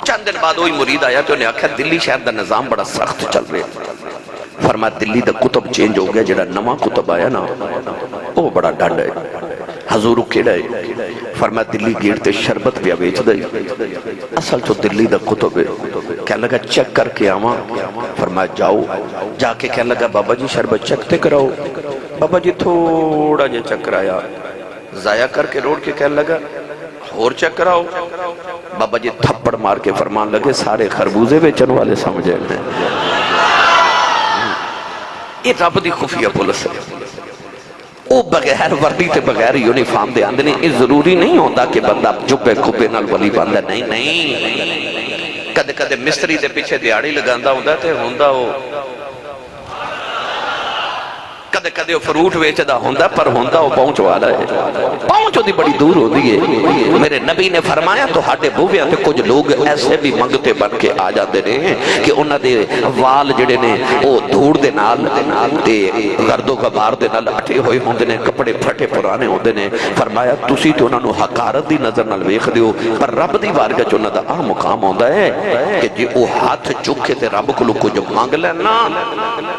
چند دن بعد وہی مرید آیا تو انہیں آکھا دلی شہر دا نظام بڑا سخت چل رہے فرمایا دلی دا کتب چینج ہو گیا جڑا نواں کتب آیا نا وہ بڑا ڈھڈ ہے حضور کیڑا ہے فرمایا دلی گیٹ تے شربت پہ بیچ دائی اصل تو دلی دا کتب ہے کہنے لگا چیک کر کے آواں فرمایا جاؤ جا کے کہنے لگا بابا جی شربت چکتے کراؤ بابا جی تھوڑا جے چک کرایا ضائع کر کے روڑ کے کہنے لگا اور چک کراؤ بابا جی تھپڑ مار کے فرمان لگے سارے خربوزے بیچن والے سمجھے ہیں یہ رب دی خفیہ پولیس ہے وہ بغیر وردی تے بغیر یونیفارم دے آندے یہ ضروری نہیں ہوتا کہ بندہ جبے کھبے نال ولی باندھا نہیں کدے کدے مستری دے پیچھے دیاڑی لگاندہ ہوندہ تے ہوندہ ہو کدے کدے وہ فروٹ ویچدہ ہوندہ پر ہوندہ وہ پہنچ والا ہے پہنچ دی بڑی دور ہو دی ہے میرے نبی نے فرمایا تو ہاٹے بوبیاں تے کچھ لوگ ایسے بھی منگتے بن کے آ جاندے رہے ہیں کہ انہاں دے وال جڑے نے وہ دھوڑ دے نال تے گرد و غبار دے نال اٹھے ہوئے ہوندے نے کپڑے پھٹے پرانے ہوندے نے فرمایا تسی تو انہاں نو حقارت دی نظر نال ویکھ دیو پر رب دی بارگاہ چ انہاں دا آ مقام ہوندا ہے کہ جے او ہاتھ چک کے تے رب کولوں کچھ مانگ لین نا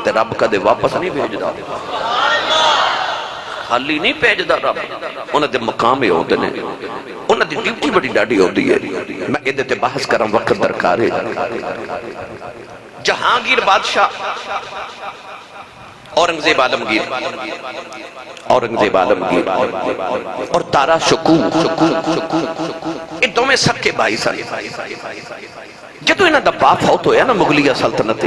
تے رب کدے واپس نہیں بھیجدا خالی نہیں پیجدہ رب انہاں دے مقام ہوندے نے انہاں دی ڈیوٹی بڑی ڈاڈی ہوندی ہے میں ادھے تے بحث کراں وقت درکار ہے جہانگیر بادشاہ اورنگزیب عالمگیر اور دارا شکوہ یہ دو میں سب کے بھائی سن جدو انہاں دا باپ فوت ہویا نا مغلیہ سلطنت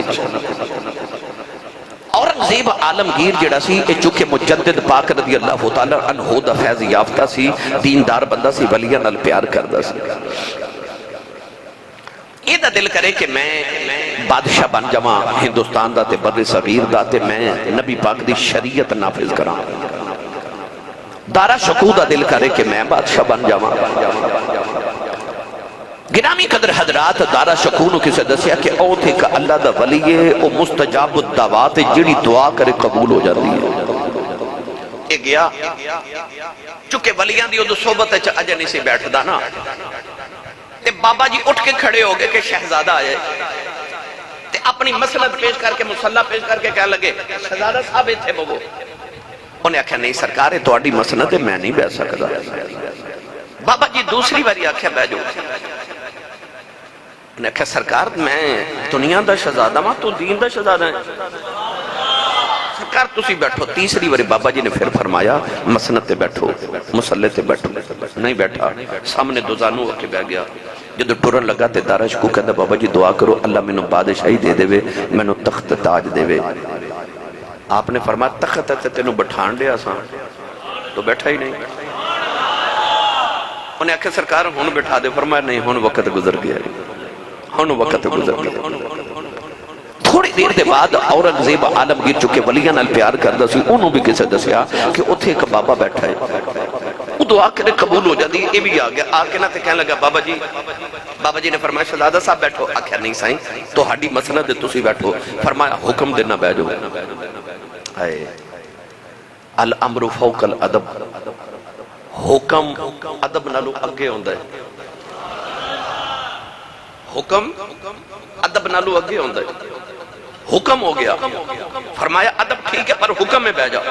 اورنگزیب عالمگیر جڑا سی چونکہ مجدد پاک رضی اللہ تعالیٰ عنہ دا فیض یافتہ سی دیندار بندہ سی ولیہ نال پیار کردہ سی یہ دا دل کرے کہ میں بادشاہ بن جمع ہندوستان دا تے بر صغیر دا تے میں نبی پاک دی شریعت نافذ کرا دارا شکوہ دا دل کرے کہ میں بادشاہ بن جمع گرامی قدر حضرات دارا شکونو کسے دسیا کہ او تھے کہ اللہ دا ولی ہے او مستجاب الدعوات جڑی دعا کرے قبول ہو جاتی ہے یہ گیا چونکہ ولیاں دی دو صحبت اجا نہیں سے بیٹھ دا نا تے بابا جی اٹھ کے کھڑے ہو گئے کہ شہزادہ آئے تے اپنی مسلط پیش کر کے مسلح پیش کر کے کہا لگے شہزادہ صاحب تھے وہ انہیں آکھا نہیں سرکار ہے تو آڈی مسلط ہے میں نہیں بیٹھ سکتا بابا جی دوسری باری آکھا بیجو انہیں کہا سرکار میں دنیا دا شہزادہ ماں تو دین دا شہزادہ ہے سرکار تسی بیٹھو تیسری باری بابا جی نے پھر فرمایا مسنت تے بیٹھو مسلح تے بیٹھو نہیں بیٹھا سامنے دوزانو کے بیٹھ گیا جدو ٹورن لگا تے دارا شکو کہتا بابا جی دعا کرو اللہ میں نو بادشاہی دے دے وے میں نو تخت تاج دے وے آپ نے فرمایا تخت تے نو بٹھان دے آسان تو بیٹھا ہی نہیں انہیں آکھے سرکار ہون بٹھا دے فرمایا نہیں ہون وقت گزر گیا ہون وقت گزر گیا تھوڑی دیر دے بعد اورنگزیب عالمگیر چکے ولیاں نال پیار کردہ سی انہوں بھی کسے دسیا کہ اتھے ایک بابا بیٹھا ہے دعا کرے قبول ہو جاتی. یہ بھی آ گیا, آ کے نہ تے کہنے لگا بابا جی نے فرمایا شہزادہ صاحب بیٹھو. آخیا نہیں سائیں تو ہاڈی مسند ہے تسی بیٹھو. فرمایا حکم دینا بیٹھ جاؤ. الامر فوق الادب, حکم ادب نالو اگے ہوندا ہے. حکم ادب نالو اگے ہوندا ہے. حکم ہو گیا, فرمایا ادب ٹھیک ہے پر حکم میں بیٹھ جاؤ.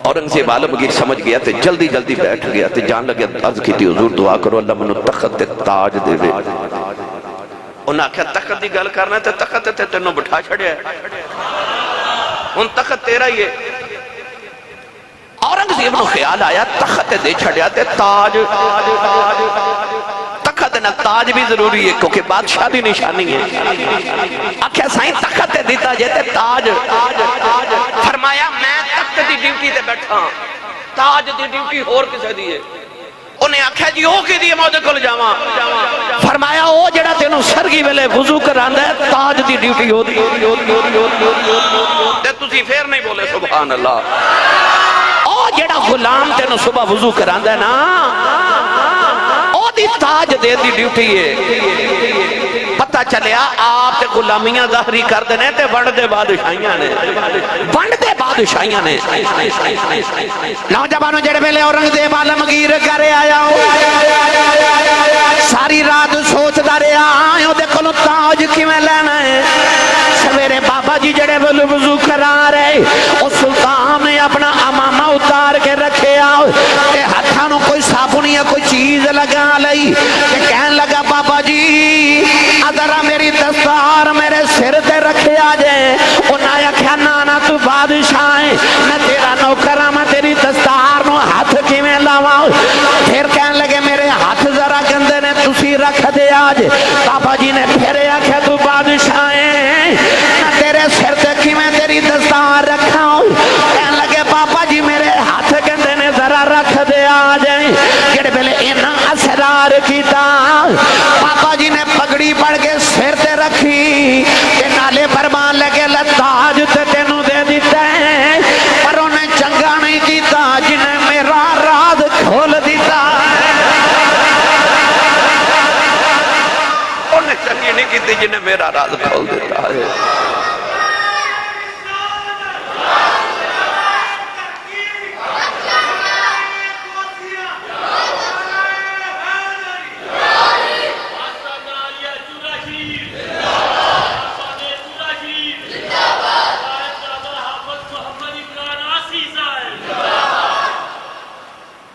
اورنگزیب عالمگیر سمجھ گیا تے جلدی جلدی بیٹھ گیا تے جان لگے عرض کی تھی حضور دعا کرو اللہ منو تخت تے تاج دے دے. انہاں کہا تخت دی گل کرنا ہے تے تخت تے تینوں بٹھا چھڑیا ہے, ان تخت تیرا ہی ہے. اورنگزیب نو خیال آیا تخت دے چھڑیا تے تاج, تخت نہ تاج بھی ضروری ہے کیونکہ بادشاہ دی نشانی ہے. آکھیا سائیں تخت دیتا جے تے تاج. فرمایا میں تخت دی ڈیوٹی تے بیٹھا, تاج دی ڈیوٹی اور کسے دی ہے. انہیں آکھیا جی او کی دی موجہ کل جاواں. فرمایا او جڑا تینوں سرگی ویلے وضو کراندا ہے تاج دی ڈیوٹی ہو دی. تے تسی پھر نہیں بولے سبحان اللہ. او جڑا غلام تینوں صبح وضو کراندا ہے نا او دی تاج دے دی ڈیوٹی ہے. پتہ چلیا آپ تے غلامیاں ظاہری کر دینے تے بڑھ دے بادشاہیاں نے, بڑھ دے بادشاہیاں نے. نوجوانوں جڑے ویلے اورنگزیب عالمگیر گھرے آیا ساری رات سوچدا رہیا او دے کولوں تاج کیویں لینا ہے. سویرے بابا جی جڑے ویلے وضو کرا رہے او سلطان نے اپنا امامہ اتار کے رکھیا تے ہتھاں نوں کوئی صابن یا کوئی چیز لگا لئی تے کہن لگا بابا جی ذرا میری دستار میرے سر تے رکھیا جے. انہاں آکھیا نا تو بادشاہ ہے, میں تیرا نوکر ہاں, میں تیری دستار نو ہاتھ کیویں لاواں. پھر کہن لگے میرے ہاتھ ذرا گندے نے تسی رکھ دے آج. بابا جی نے پھر آکھیا تو بادشاہ ہے, میں تیرے سر تے کیویں تیری دستار رکھاں. کہن لگے بابا جی میرے ہاتھ گندے نے ذرا رکھ دے آج. جڑے ویلے انہاں اسرار کیتا بابا جی نے پگڑی پڑ کے سر تے رکھی تے نالے فرمان لگے تاج تے تینوں دے دیتا ہے, پر انہیں چنگا نہیں کیتا جنہیں میرا راز کھول دیتا. انہیں چنگی نہیں کیتی جنہیں میرا راز کھول دیتا ہے.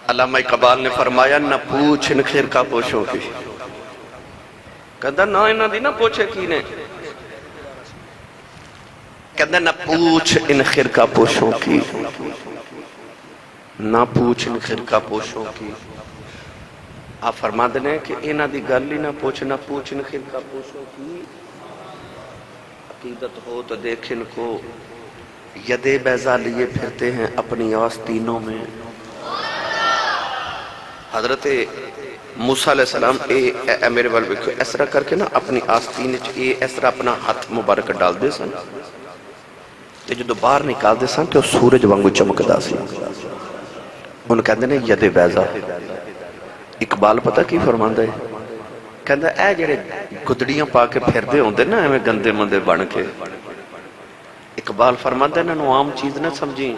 علامہ اقبال نے فرمایا نہ پوچھ ان خرقہ پوشوں کی. کہتا نہ انہاں دی نہ پوچھے کی نے. کہتا نہ پوچھ ان خرقہ پوشوں کی, نہ پوچھ ان خرقہ پوشوں کی. آپ فرما دینے کہ انہاں دی گل ہی نہ پوچھ, نہ پوچھ ان خرقہ پوشوں کی. عقیدت ہو تو دیکھ ان کو یدے بیضا لیے پھرتے ہیں اپنی آستینوں میں. حضرت موسیٰ علیہ السلام اے میرے والے اس طرح کر کے نا اپنی آستین اس طرح اپنا ہاتھ مبارک ڈال دے سن تے جو باہر نکال دے سن تے سورج وانگو چمکدا سی. ان کہندے نے ید بیضا. اقبال پتہ کی فرماندا ہے, کہندا اے جڑے گدڑیاں پا کے پھردے ہوندے نا ایویں گندے مندے بن کے. اقبال فرماندا ہے انہاں نوں عام چیز نہ سمجھی,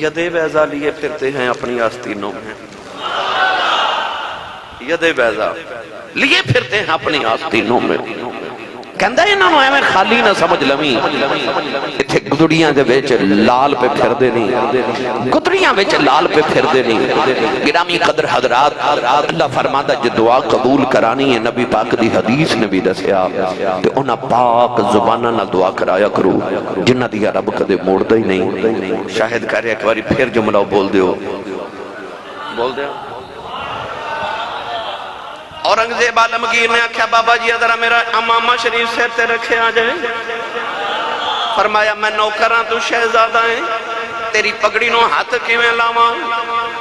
ید بیضا لیے پھرتے ہیں اپنی آستینوں میں. ید بیضا لیے پھرتے ہیں اپنی آستینوں میں. کہندہ انہوں نے ہمیں خالی نہ سمجھ لمیں اتھے گدڑیاں دے بیچ لال پہ پھر دے نہیں, گدڑیاں بیچ لال پہ پھر دے نہیں. گرامی قدر حضرات, اللہ فرماتا جو دعا قبول کرانی ہے نبی پاک دی حدیث نے بھی دسیا کہ انہاں پاک زبانہ نہ دعا کرایا کرو جنہ دیا رب کدے موڑ دے ہی نہیں. شاہد کہہ رہے ایک باری پھر جملہ بول دے ہو, بول دے ہو. اورنگزیب عالمگیر نے آکھیا بابا جی ذرا میرا امامہ شریف سے تے رکھے آ جائیں. فرمایا میں نوکراں تو شہزادہ ہیں, تیری پگڑی نو ہاتھ کیویں لاواں.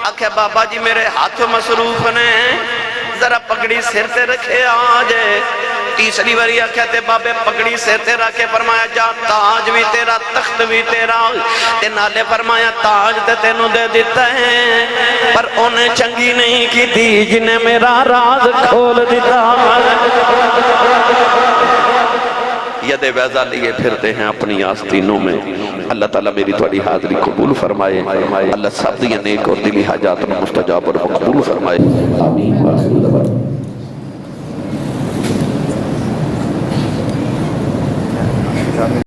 آکھیا بابا جی میرے ہاتھ مصروف نے, ذرا پگڑی سر تے رکھے آ جائے. تیسری باری آکھیا تے بابے پگڑی سے تے رکھے فرمایا جا تاج بھی تیرا تخت بھی تیرا تے نالے فرمایا تاج تے تینوں دے دیتا ہے پر انہیں چنگی نہیں کی تھی جنہیں میرا راز کھول دیتا ید بیضا لیے پھرتے ہیں اپنی آستینوں میں اللہ تعالیٰ میری تھوڑی حاضری قبول فرمائے اللہ سب دیئے نیک اور دلی حاجات مستجاب اور مقبول فرمائے آمین